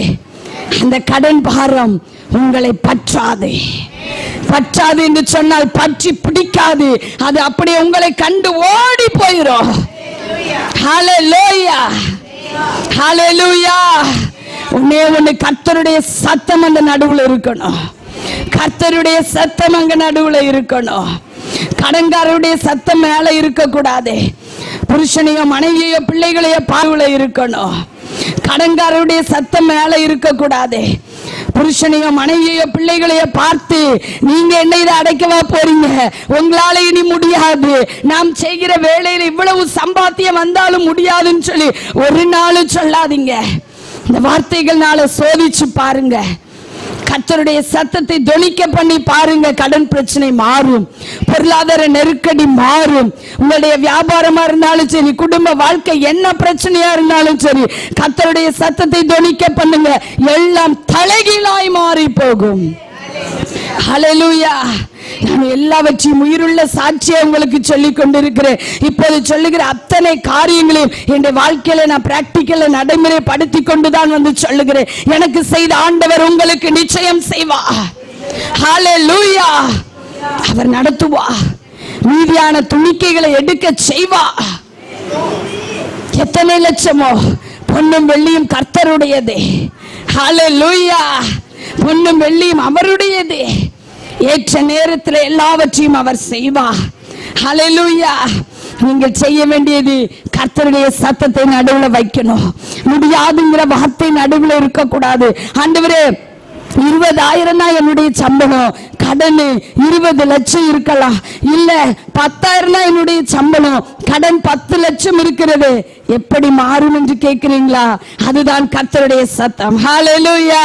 அந்த கடன் பாரம் உங்களை பற்றாது. பற்றாது என்று சொன்னால் பற்றி பிடிக்காது, அது அப்படியே உங்களை கண்டு ஓடி போயிடும். ஹல்லேலூயா, ஹல்லேலூயா. ஒண்ணு கர்த்தருடைய சத்தம் அந்த நடுவுல இருக்கணும். கர்த்தருடைய சத்தம் அங்க நடுவுல இருக்கணும். கடன்காரருடைய சத்தம் மேல இருக்க கூடாது. புருஷனையோ மனைவியோ பிள்ளைகளையோ பாவுல இருக்கணும். கடன்காரருடைய சத்தம் மேல இருக்க கூடாது. புருஷனையோ மனைவியோ பிள்ளைகளையோ பார்த்து நீங்க என்ன இதை அடைக்கவா போறீங்க, உங்களால இனி முடியாது, நாம் செய்கிற வேலையில இவ்வளவு சம்பாத்தியம் வந்தாலும் முடியாதுன்னு சொல்லி ஒரு நாளும் சொல்லாதீங்க. இந்த வார்த்தைகள்னால சோதிச்சு பாருங்க. கர்த்தருடைய சத்தத்தை தொனிக்க பண்ணி பாருங்க. கடன் பிரச்சனை மாறும், பொருளாதார நெருக்கடி மாறும். உங்களுடைய வியாபாரமா இருந்தாலும் சரி, குடும்ப வாழ்க்கை என்ன பிரச்சனையா இருந்தாலும் சரி, கர்த்தருடைய சத்தத்தை தொனிக்க பண்ணுங்க, எல்லாம் தலைகீழாய் மாறி போகும். ஹல்லேலூயா. நான் எல்லாவற்றையும் உயிருள்ள சாட்சியை உங்களுக்கு சொல்லிக் கொண்டிருக்கிறேன். இப்போது சொல்லுகிற அத்தனை காரியங்களையும் என் வாழ்க்கையில நான் பிராக்டிக்கல்ல நடைமுறைப்படுத்தி கொண்டுதான் வந்து சொல்லுகிறேன். எனக்கு செய்த ஆண்டவர் உங்களுக்கு நிச்சயம் செய்வார். ஹல்லேலூயா. அவர் நடத்துவார். மீதியான துணிக்கைகளை எடுக்க செய்வார். எத்தனை லட்சமோ பொன்னும் வெள்ளியும் கர்த்தருடையது. ஹல்லேலூயா. பொன்னும் வெள்ளியும் அவருடையது. ஏற்ற நேரத்தில் எல்லாவற்றையும் அவர் செய்வார். ஹல்லேலூயா. நீங்கள் செய்ய வேண்டியது கர்த்தருடைய சத்தத்தை நடுவுல வைக்கணும். முடியாதுங்கிற வார்த்தை நடுவுல இருக்க கூடாது. ஆண்டவரே 20,000 தான் என்னுடைய சம்பளம், கடன் 20 லட்சம் இருக்கலாம், இல்ல 10,000 தான் என்னுடைய சம்பளம், கடன் 10 லட்சம் இருக்கிறது, எப்படி மாறும் என்று கேட்கிறீங்களா? அதுதான் கர்த்தருடைய சத்தம். ஹல்லேலூயா.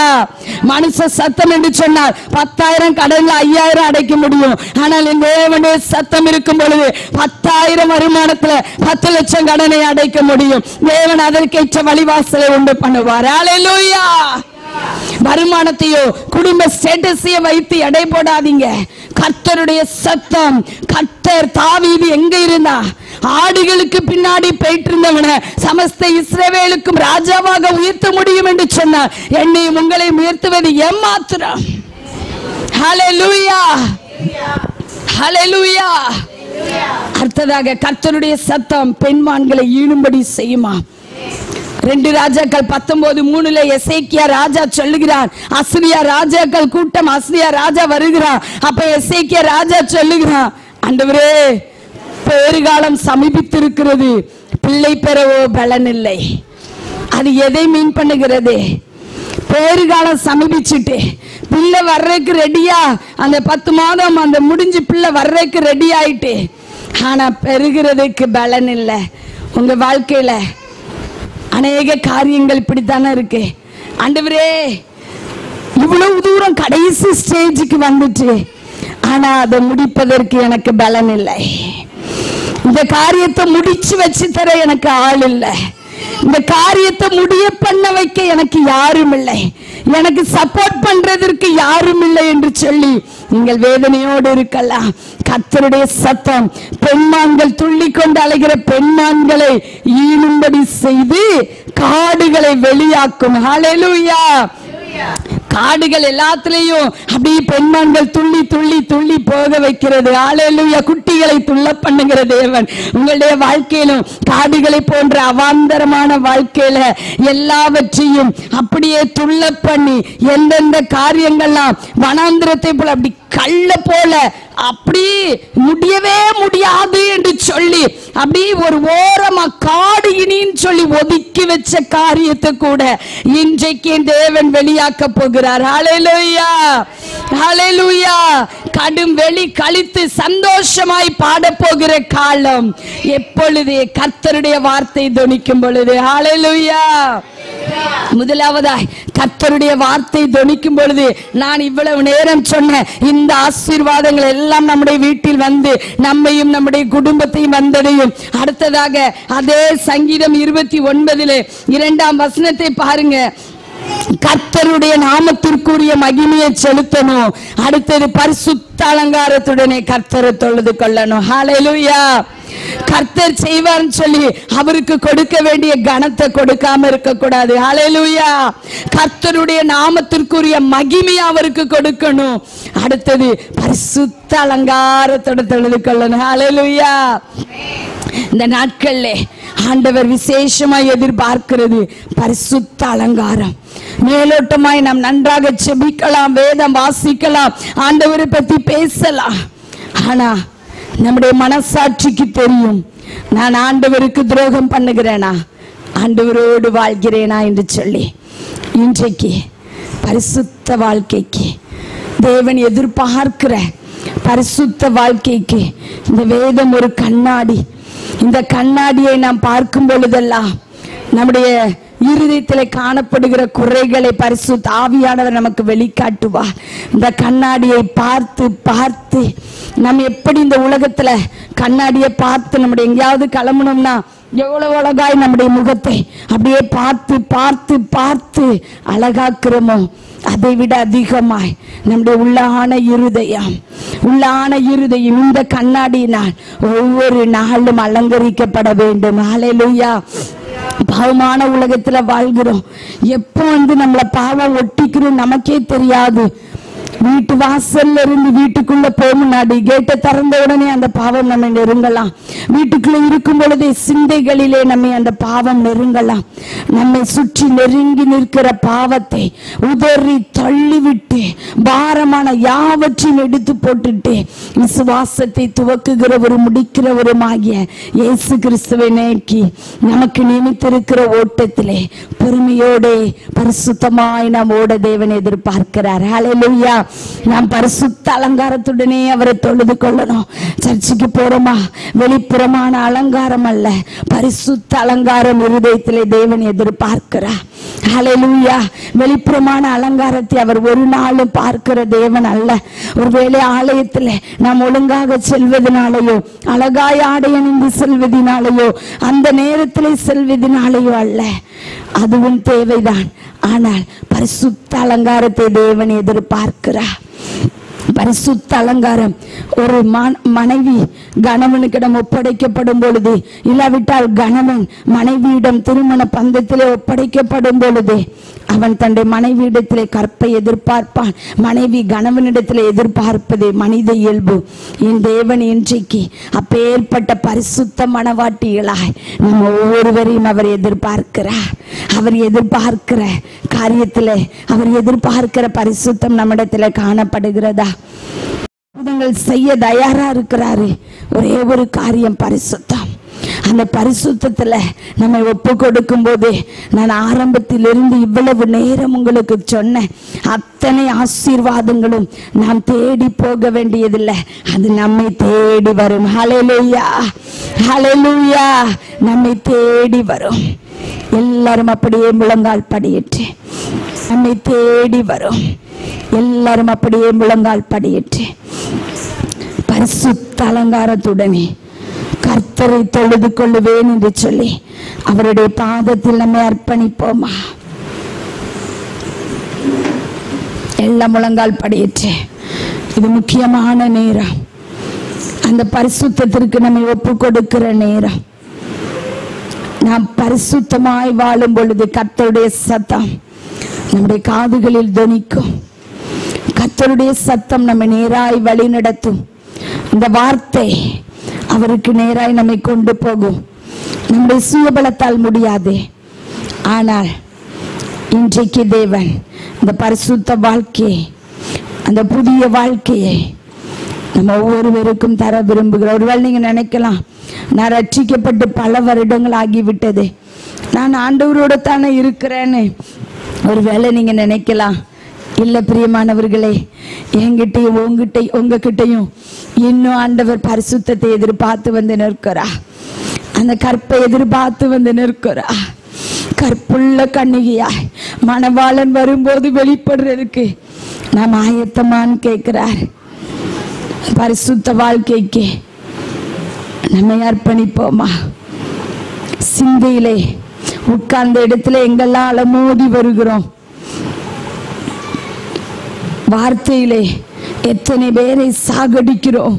மனுஷ சத்தம் என்று சொன்னால் 10,000 கடன்ல 5,000 அடைக்க முடியும். ஆனால் இந்த தேவனுடைய சத்தம் இருக்கும் பொழுது 10,000 வருமானத்துல 10 லட்சம் கடனை அடைக்க முடியும். தேவன் அதற்கேற்ற வழிவாசலை உண்டு பண்ணுவார். ஹல்லேலூயா. வருமானத்தையோ குடும்ப ஸ்டேட்டஸையோ வைத்து எடை போடாதீங்க. கர்த்தருடைய சத்தம். கர்த்தர் தாவீது எங்க இருந்தா? ஆடுகளுக்கு பின்னாடி போயிட்டு இருந்தவன சமஸ்த இஸ்ரவேலுக்கும் ராஜாவாக உயர்த்த முடியும் என்று சொன்னார். என்னையும் உங்களை உயர்த்துவது ஏமாத்திரம். ஹல்லேலூயா, ஹல்லேலூயா. அடுத்ததாக கர்த்தருடைய சத்தம் பெண்மான்களை ஈனும்படி செய்யுமா? 2 ராஜாக்கள் 19:3 எசேக்கியா ராஜா சொல்லுகிறார், அசீரியா ராஜாக்கள் கூட்டம், அசீரியா ராஜா வருகிறான். அப்ப எசேக்கியா ராஜா சொல்லுகிறான், ஆண்டவரே பேறுகாலம் சமீபித்திருக்கிறது, பிள்ளை பெறவோ பலன் இல்லை. அது எதை மீன் பண்ணுகிறது? பேறுகாலம் சமீபிச்சுட்டு பிள்ளை வர்றதுக்கு ரெடியா, அந்த 10 மாதம் அந்த முடிஞ்சு பிள்ளை வர்றதுக்கு ரெடி ஆயிட்டு, ஆனா பெறுகிறதுக்கு பலன் இல்லை. உங்க வாழ்க்கையில அநேக காரியங்கள் இப்படித்தானே இருக்கு. ஆண்டவரே இவ்வளவு தூரம் கடைசி ஸ்டேஜுக்கு வந்துட்டு, ஆனா அதை முடிப்பதற்கு எனக்கு பலன் இல்லை. இந்த காரியத்தை முடிச்சு வச்சு தர எனக்கு ஆள் இல்லை. இந்த காரியத்தை முடிய பண்ண வைக்க எனக்கு யாரும் இல்லை. எனக்கு சப்போர்ட் பண்றதற்கு யாரும் இல்லை என்று சொல்லி நீங்கள் வேதனையோடு இருக்கலாம். கர்த்தருடைய சத்தம் பெண்மான்கள் துள்ளி கொண்டு அலைகிற பெண்மான்களை ஈனும்படி செய்து காடுகளை வெளியாக்கும். ஹல்லேலூயா. காடுகள் எல்லாத்திலையும் அப்படியே பெண்மான்கள் துள்ளி துள்ளி துள்ளி போக வைக்கிறது. ஹல்லேலூயா. குட்டிகளை துள்ள பண்ணுகிற தேவன் உங்களுடைய வாழ்க்கையிலும் காடுகளை போன்ற அவாந்தரமான வாழ்க்கையில எல்லாவற்றையும் அப்படியே துள்ள பண்ணி எந்தெந்த காரியங்கள்லாம் வனாந்திரத்தை போல அப்படி கள்ள போல அப்படி முடியவே முடியாது என்று சொல்லி அப்படியே ஒரு ஓரமா காடு இனின்னு சொல்லி ஒதுக்கி வச்ச காரியத்தை கூட இன்றைக்கு தேவன் வெளியாக்க போகிறார். ஹல்லேலூயா, ஹல்லேலூயா. கடும் வெளி கழித்து சந்தோஷமாய் பாட போகிற காலம் எப்பொழுது? கர்த்தருடைய வார்த்தை தொனிக்கும் பொழுது. ஹல்லேலூயா. முதலாவதாய் கர்த்தருடைய வார்த்தை தொனிக்கும் பொழுது, நான் இவ்வளவு நேரம் சொன்ன இந்த ஆசீர்வாதங்கள் எல்லாம் நம்முடைய வீட்டில் வந்து நம்மையும் நம்முடைய குடும்பத்தையும் வந்தடையும். அடுத்ததாக அதே சங்கீதம் 29 2ஆம் வசனத்தை பாருங்க. கர்த்தருடைய நாமத்திற்குரிய மகிமையை செலுத்தணும். அடுத்தது பரிசுத்த அலங்காரத்துடனே கர்த்தரை தொழுது கொள்ளணும். ஹல்லேலூயா. கர்த்தர் செய்வார்னு சொல்லி அவருக்கு கொடுக்க வேண்டிய கனத்தை கொடுக்காம இருக்க கூடாது. ஹல்லேலூயா. கர்த்தருடைய நாமத்திற்குரிய மகிமையை அவருக்கு கொடுக்கணும். அடுத்தது பரிசுத்த அலங்காரத்தோட தொழுது கொள்ளணும். ஹல்லேலூயா. இந்த நாட்கள்ல ஆண்டவர் விசேஷமாய் எதிர்பார்க்கிறது பரிசுத்த அலங்காரம். மேலோட்டமாய் நாம் நன்றாக செபிக்கலாம், வேதம் வாசிக்கலாம், ஆண்டவரை பத்தி பேசலாம். ஆனா நம்முடைய மனசாட்சிக்கு தெரியும், நான் ஆண்டவருக்கு துரோகம் பண்ணுகிறேனா, ஆண்டவரோடு வாழ்கிறேனா என்று சொல்லி. இன்றைக்கு பரிசுத்த வாழ்க்கைக்கு தேவன் எதிர்பார்க்கிற பரிசுத்த வாழ்க்கைக்கு இந்த வேதம் ஒரு கண்ணாடி. இந்த கண்ணாடியை நாம் பார்க்கும் பொழுதெல்லாம் நம்முடைய இருதயத்தில் காணப்படுகிற குறைகளை பரிசுத்த ஆவியானவர் நமக்கு வெளிக்காட்டுவார். இந்த கண்ணாடியை பார்த்து பார்த்து நம்ம எப்படி இந்த உலகத்துல கண்ணாடியை பார்த்து நம்முடைய எங்கேயாவது கிளம்பணும்னா எவ்வளவு அழகாய் நம்முடைய முகத்தை அப்படியே பார்த்து பார்த்து பார்த்து அழகாக்குறோமோ, அதை விட அதிகமாய் நம்முடைய உள்ளான இருதயம் இந்த கண்ணாடியினால் ஒவ்வொரு நாளும் அலங்கரிக்கப்பட வேண்டும். ஹல்லேலூயா. பாவமான உலகத்துல வாழ்கிறோம். எப்போ நம்மள பாவம் ஒட்டிக்கிறோம் நமக்கே தெரியாது. வீட்டு வாசல்ல இருந்து வீட்டுக்குள்ள போக முன்னாடி கேட்டை திறந்த உடனே அந்த பாவம் நம்ம நெருங்கலாம். வீட்டுக்குள்ள இருக்கும் பொழுதே சிந்தைகளிலே நம்ம அந்த பாவம் நெருங்கலாம். நம்மை சுற்றி நெருங்கி நிற்கிற பாவத்தை உதறி தள்ளிவிட்டு பாரமான யாவற்றையும் எடுத்து போட்டுட்டு விசுவாசத்தை துவக்குகிறவரும் முடிக்கிறவருமாகிய இயேசு கிறிஸ்துவை நோக்கி நமக்கு நியமித்திருக்கிற ஓட்டத்திலே பொறுமையோடு பரிசுத்தமாய் நாம் ஓட தேவன் எதிர்பார்க்கிறார். ஹல்லேலூயா. நாம் பரிசுத்த அலங்காரத்துடனே அவரை தொழுது கொள்ளணும். சர்ச்சுக்கு போறோமா, வெளிப்புறமான அலங்காரம் அல்ல, பரிசுத்த அலங்காரம் இருதயத்திலே தேவன் எதிர்பார்க்கிறார். ஹல்லேலூயா. வெளிப்புறமான அலங்காரத்தை அவர் ஒரு நாளும் பார்க்கிற தேவன் அல்ல. ஒருவேளை ஆலயத்தில் நாம் ஒழுங்காக செல்வதனாலேயோ, அழகாய் ஆடை அணிந்து செல்வதனாலேயோ, அந்த நேரத்திலே செல்வதனாலேயோ அல்ல, அதுவும் தேவைதான். ஆனால் பரிசுத்த அலங்காரத்தை தேவன் எதிர்பார்க்கிறார். பரிசுத்த அலங்காரம் ஒரு மனைவி கணவனுக்கிடம் ஒப்படைக்கப்படும் பொழுது, இல்லாவிட்டால் கணவன் மனைவியிடம் திருமண பந்தத்திலே ஒப்படைக்கப்படும் பொழுது அவன் தன்னுடைய மனைவியிடத்திலே கற்பை எதிர்பார்ப்பான். மனைவி கணவனிடத்திலே எதிர்பார்ப்பது மனித இயல்பு. என் தேவன் இன்றைக்கு அப்பேற்பட்ட பரிசுத்த மனவாட்டிகளாய் நம்ம ஒவ்வொருவரையும் அவர் எதிர்பார்க்கிறார். அவர் எதிர்பார்க்கிற காரியத்திலே அவர் எதிர்பார்க்கிற பரிசுத்தம் நம்மிடத்துல காணப்படுகிறதா? செய்ய தயாரா இருக்கிறாரு. ஒரே ஒரு காரியம், பரிசுத்தம். அந்த பரிசுத்தத்துல நம்ம ஒப்பு கொடுக்கும் போது, நான் ஆரம்பத்திலிருந்து இவ்வளவு நேரம் உங்களுக்கு சொன்ன அத்தனை ஆசீர்வாதங்களும் நாம் தேடி போக வேண்டியதில்லை, அது நம்மை தேடி வரும். ஹல்லேலூயா, ஹல்லேலூயா. நம்மை தேடி வரும். எல்லாரும் அப்படியே முழங்கால் படியிட்டு நம்மை தேடி வரும். எல்லாரும் அப்படியே முழங்கால் படியிட்டு பரிசுத்த அலங்காரத்துடனே கர்த்தரை தொழுது கொள்ளுவேன் என்று சொல்லி அவருடைய பாதத்தில் நம்மை அர்ப்பணிப்போமா? எல்லாம் முழங்கால் படியிட்டு. இது முக்கியமான நேரம். அந்த பரிசுத்தத்திற்கு நம்மை ஒப்பு கொடுக்கிற நேரம். நாம் பரிசுத்தமாய் வாழும் பொழுது கர்த்தருடைய சத்தம் நம்முடைய காதுகளில் தொனிக்கும். கர்த்தருடைய சத்தம் நம்மை நேராய் வழி நடத்தும். இந்த வார்த்தை அவருக்கு நேராய் நம்மை கொண்டு போகும். நம்முடைய சுயபலத்தால் முடியாது. ஆனால் இன்றைக்கு தேவன் இந்த பரிசுத்த வாழ்க்கையை, அந்த புதிய வாழ்க்கையை நம்ம ஒவ்வொருவருக்கும் தர விரும்புகிறோம். ஒருவேளை நீங்க நினைக்கலாம், நான் ரட்சிக்கப்பட்டு பல வருடங்கள் ஆகிவிட்டது, நான் ஆண்டவரோட தானே இருக்கிறேன்னு ஒருவேளை நீங்க நினைக்கலாம். இல்ல பிரியமானவர்களே, என்கிட்டயும் உங்ககிட்டையும் இன்னும் ஆண்டவர் பரிசுத்தத்தை எதிர்பார்த்து வந்து நிற்கிறா. அந்த கற்பை எதிர்பார்த்து வந்து நிற்கிறா. கற்புள்ள கன்னிகையாய் மணவாளன் வரும்போது வெளிப்படுறதுக்கு நாம் ஆயத்தமான்னு கேட்கிறார். பரிசுத்த வாழ்க்கைக்கு நம்மை அர்ப்பணிப்போமா? சிந்தையிலே உட்கார்ந்த இடத்துல எங்கெல்லாம் அலமோதி வருகிறோம். வார்த்தையிலே எத்தனை பேரை சாகடிக்கிறோம்.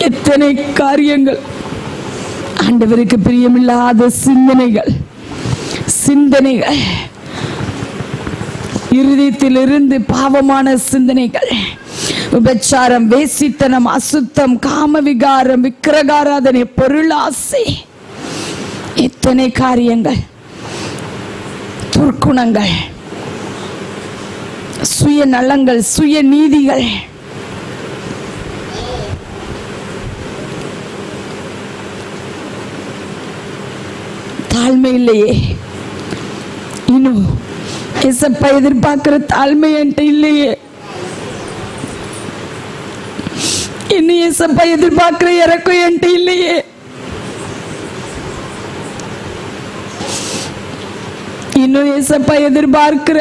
எத்தனை காரியங்கள் ஆண்டவருக்கு பிரியமில்லாத சிந்தனைகள் இருதயத்திலிருந்து பாவமான சிந்தனைகள், விபச்சாரம், வேசித்தனம், அசுத்தம், காம விகாரம், விக்கிரகாராதனை, பொருளாசை, எத்தனை காரியங்கள், துர்க்குணங்கள், சுய நலங்கள், சுய நீதிகள், தாழ்மை இல்லையே. இன்னும் ஏசப்பா எதிர்பார்க்கிற தாழ்மை என்கிட்ட இல்லையே. இன்னும் ஏசப்பா எதிர்பார்க்கிற இறக்கம் என்கிட்ட இல்லையே. இன்னும் ஏசப்பா எதிர்பார்க்கிற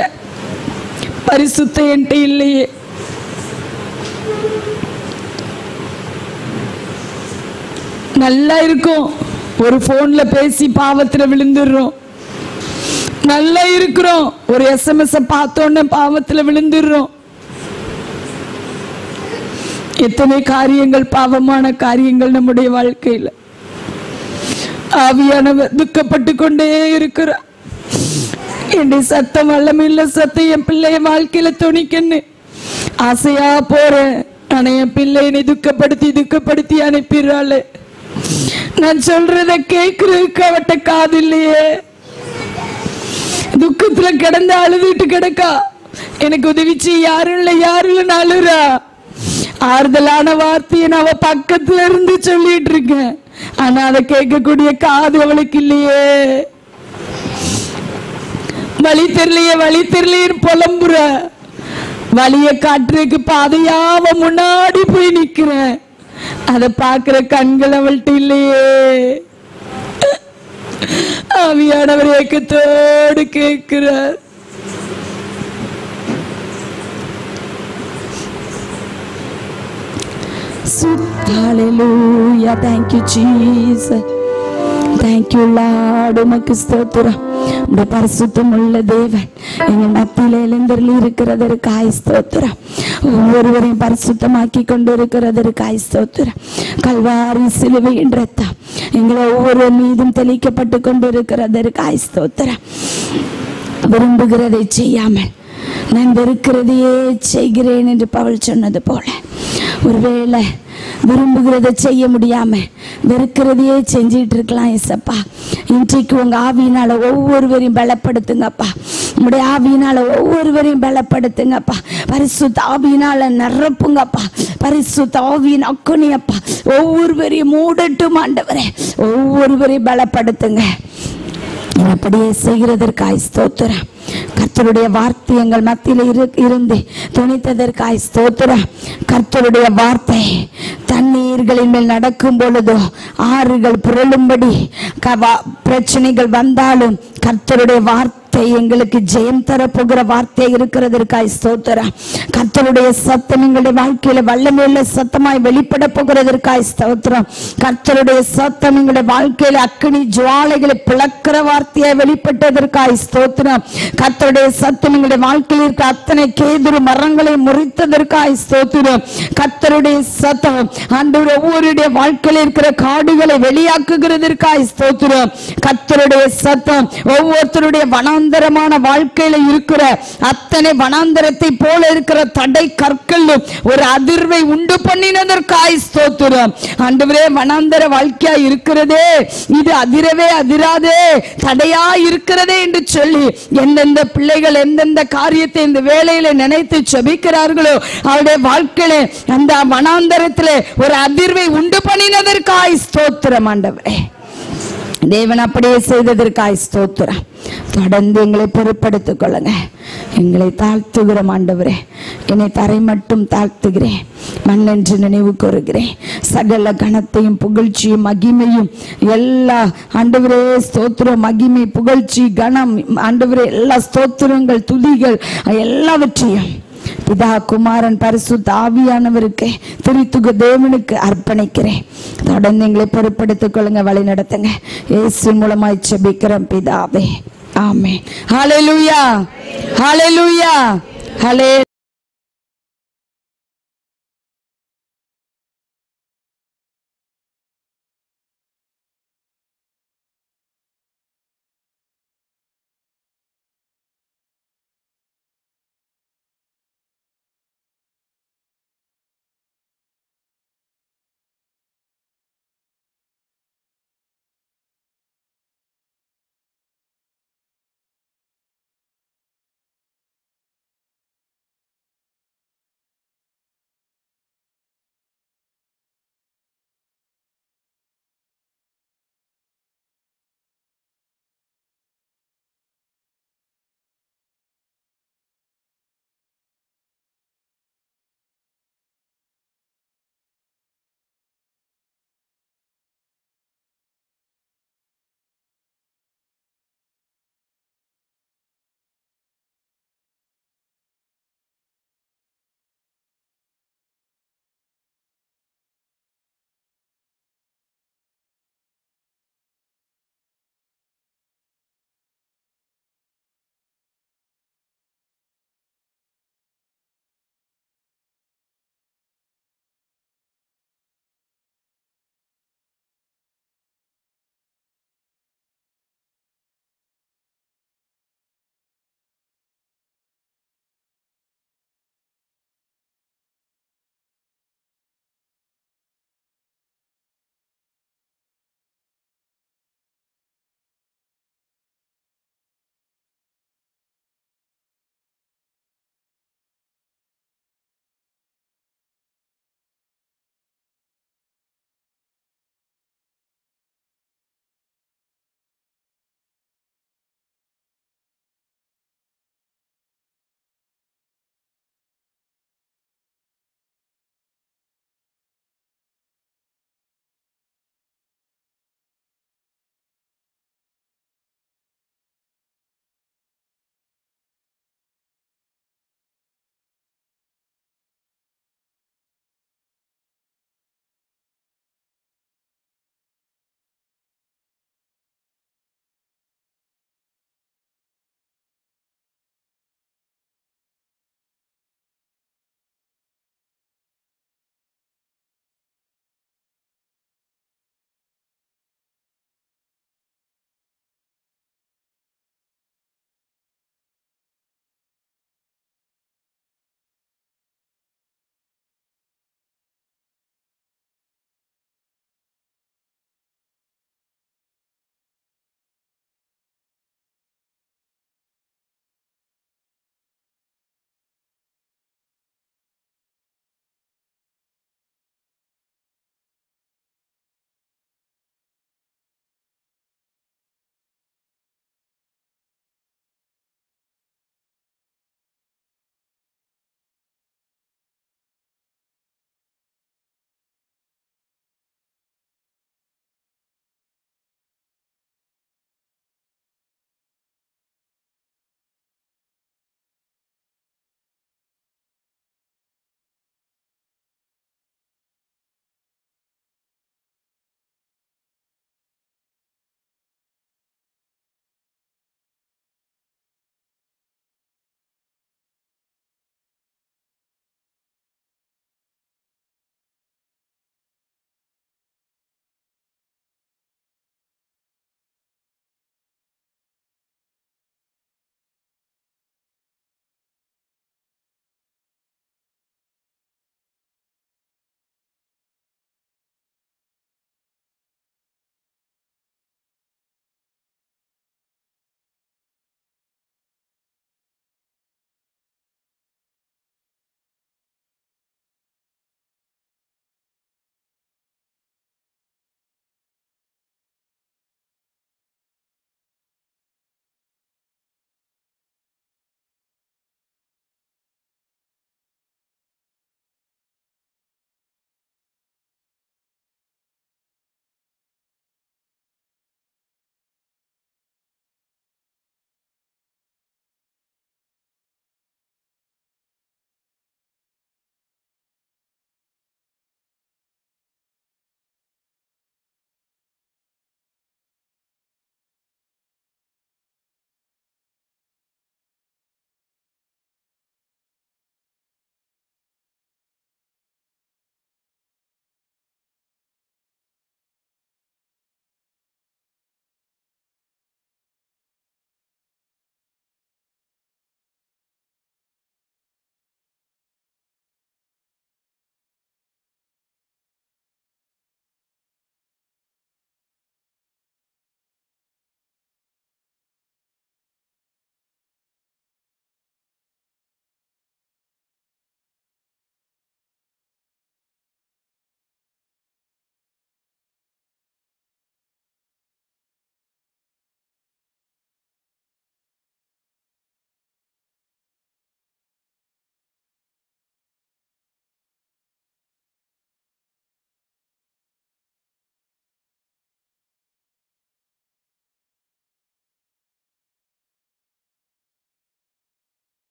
பரிசுத்தம் என்கிட்ட இல்லையே. நல்லா இருக்கும், ஒரு போன்ல பேசி பாவத்துல விழுந்துடுறோம். நல்லா இருக்கிறோம், ஒரு SMS பார்த்தோன்னு பாவத்துல விழுந்துடுறோம். எத்தனை காரியங்கள், பாவமான காரியங்கள் நம்முடைய வாழ்க்கையில. ஆவியானவர் துக்கப்பட்டு கொண்டே இருக்கிறார். என்னுடைய சத்தம் வல்லமில்ல சத்தம் என் பிள்ளைய வாழ்க்கையில துணிக்கன்னு ஆசையா போறேன். ஆனா என் பிள்ளையை துக்கப்படுத்தி அனுப்பிடுறாள். நான் சொல்றத கேட்கறதுக்கு அவட்ட காது இல்லையே. துக்கத்துல கிடந்து அழுதுட்டு கிடக்கா. எனக்கு உதவிச்சு யாரும் இல்ல அழுறா. ஆறுதலான வார்த்தையை நான் அவ பக்கத்துல இருந்து சொல்லிட்டு இருக்கேன். ஆனா அதை கேட்கக்கூடிய காது அவளுக்கு இல்லையே. வழி தெரியலையே புலம்புற. வழிய காட்டுறதுக்கு பாதையாவ முன்னாடி போய் நிக்கிறேன். அதை பார்க்கிற கண்கள் அவள்கிட்ட இல்லையே. ஆவியானவர் ஏக்கத்தோடு கேட்கிறார். Hallelujah. Thank you, Jesus. Thank you, Lord. உமக்கு ஸ்தோத்திரம். உம்முடைய பரிசுத்தம் உள்ள தேவன் எங்கள் மத்தியில எழுந்தருளி இருக்கிறதற்காய் ஸ்தோத்திரம். ஒவ்வொருவரையும் பரிசுத்தமாக்கி கொண்டு இருக்கிறதற்காய் ஸ்தோத்திரம். கல்வாரி சிலுவையின் இரத்தம் எங்களை ஒவ்வொரு மீதும் தெளிக்கப்பட்டு கொண்டு இருக்கிறதற்காய் ஸ்தோத்திரம். விரும்புகிறதை செய்யாமல் நான் வெறுக்கிறதையே செய்கிறேன் என்று பவுல் சொன்னது போல, ஒருவேளை விரும்புகிறத செய்ய முடியாம வெறுக்கிறதையே செஞ்சிட்டு இருக்கலாம். ஏசப்பா, இன்றைக்கு உங்க ஆவியினால ஒவ்வொருவரையும் பலப்படுத்துங்கப்பா. உங்களுடைய ஆவியினால ஒவ்வொருவரையும் பலப்படுத்துங்கப்பா. பரிசுத்த ஆவியினால நிரப்புங்கப்பா. பரிசுத்த ஆவியின் அக்குனியப்பா ஒவ்வொருவரையும் மூடட்டும் ஆண்டவரே. ஒவ்வொருவரையும் பலப்படுத்துங்க. அப்படியே செய்கிறதற்காய் ஸ்தோத்திரம். கர்த்தருடைய வார்த்தை எங்கள் மத்தியில் இருந்து துணித்ததற்காய் ஸ்தோத்திரம். கர்த்தருடைய வார்த்தை தண்ணீர்களின் மேல் நடக்கும் பொழுதோ ஆறுகள் புரளும்படி பிரச்சனைகள் வந்தாலும் கர்த்தருடைய வார்த்தை எங்களுக்கு ஜெயம் தரப்போகிற வார்த்தை இருக்கிறதற்காய் ஸ்தோத்திரம். கர்த்தருடைய சத்தம் எங்களுடைய வாழ்க்கையில வல்லமையுள்ள சத்தமாய் வெளிப்பட போகிறதற்காய் ஸ்தோத்திரம். கர்த்தருடைய சத்தம் எங்களுடைய வாழ்க்கையில அக்கினி ஜுவாலைகளை பிளக்கிற வார்த்தையாய் வெளிப்பட்டதற்காய் ஸ்தோத்திரம். கர்த்தருடைய சத்தம் எங்களுடைய வாழ்க்கையில் இருக்க அத்தனை கேதுரு மரங்களை முறித்ததற்காய் ஸ்தோத்திரம். கர்த்தருடைய சத்தம் ஆண்டவர் ஒவ்வொருடைய வாழ்க்கையில் இருக்கிற காடுகளை வெளியாக்குகிறதற்காய் ஸ்தோத்திரம். கர்த்தருடைய சத்தம் ஒவ்வொருத்தருடைய வனாந்தர வனாந்தரமான வாழ்க்கையில இருக்கிற அத்தனை வனாந்தரத்தை போல இருக்கிற தடை கற்களும் ஒரு அதிர்வை உண்டு பண்ணினதற்காய் ஸ்தோத்திரம். ஆண்டவரே, வனாந்தர வாழ்க்கையா இருக்கிறதே, இது அதிரவே அதிராதே, தடையா இருக்கிறதே என்று சொல்லி எந்தெந்த பிள்ளைகள் எந்தெந்த காரியத்தை இந்த வேளையில நினைத்து ஜெபிக்கிறார்களோ அவருடைய வாழ்க்கையில அந்த வனாந்தரத்திலே ஒரு அதிர்வை உண்டு பண்ணினதற்காய் ஸ்தோத்திரம். ஆண்டவரே, தேவன் அப்படியே செய்ததற்காய் ஸ்தோத்திரம். தொடர்ந்து எங்களை பொறுப்படுத்திக் கொள்ளுங்க. எங்களை தாழ்த்துகிறோம் ஆண்டவரே. என்னை தரை மட்டும் தாழ்த்துகிறேன், மண்ணென்று நினைவு கூறுகிறேன். சகல கனத்தையும் புகழ்ச்சியும் மகிமையும் எல்லா ஆண்டவரே ஸ்தோத்திரம், மகிமை புகழ்ச்சி கனம் ஆண்டவரே, எல்லா ஸ்தோத்திரங்கள் துதிகள் எல்லாவற்றையும் பிதா குமாரன் பரிசுத்த ஆவியானவருக்கு திரித்துக தேவனுக்கு அர்ப்பணிக்கிறேன். தொடர்ந்து எங்களை பொறுப்படுத்திக் கொள்ளுங்க, வழி நடத்துங்க. இயேசு மூலமாய் ஜெபிக்கிறோம் பிதாவே, ஆமென். ஹல்லேலூயா, ஹல்லேலூயா, ஹல்லேலூயா.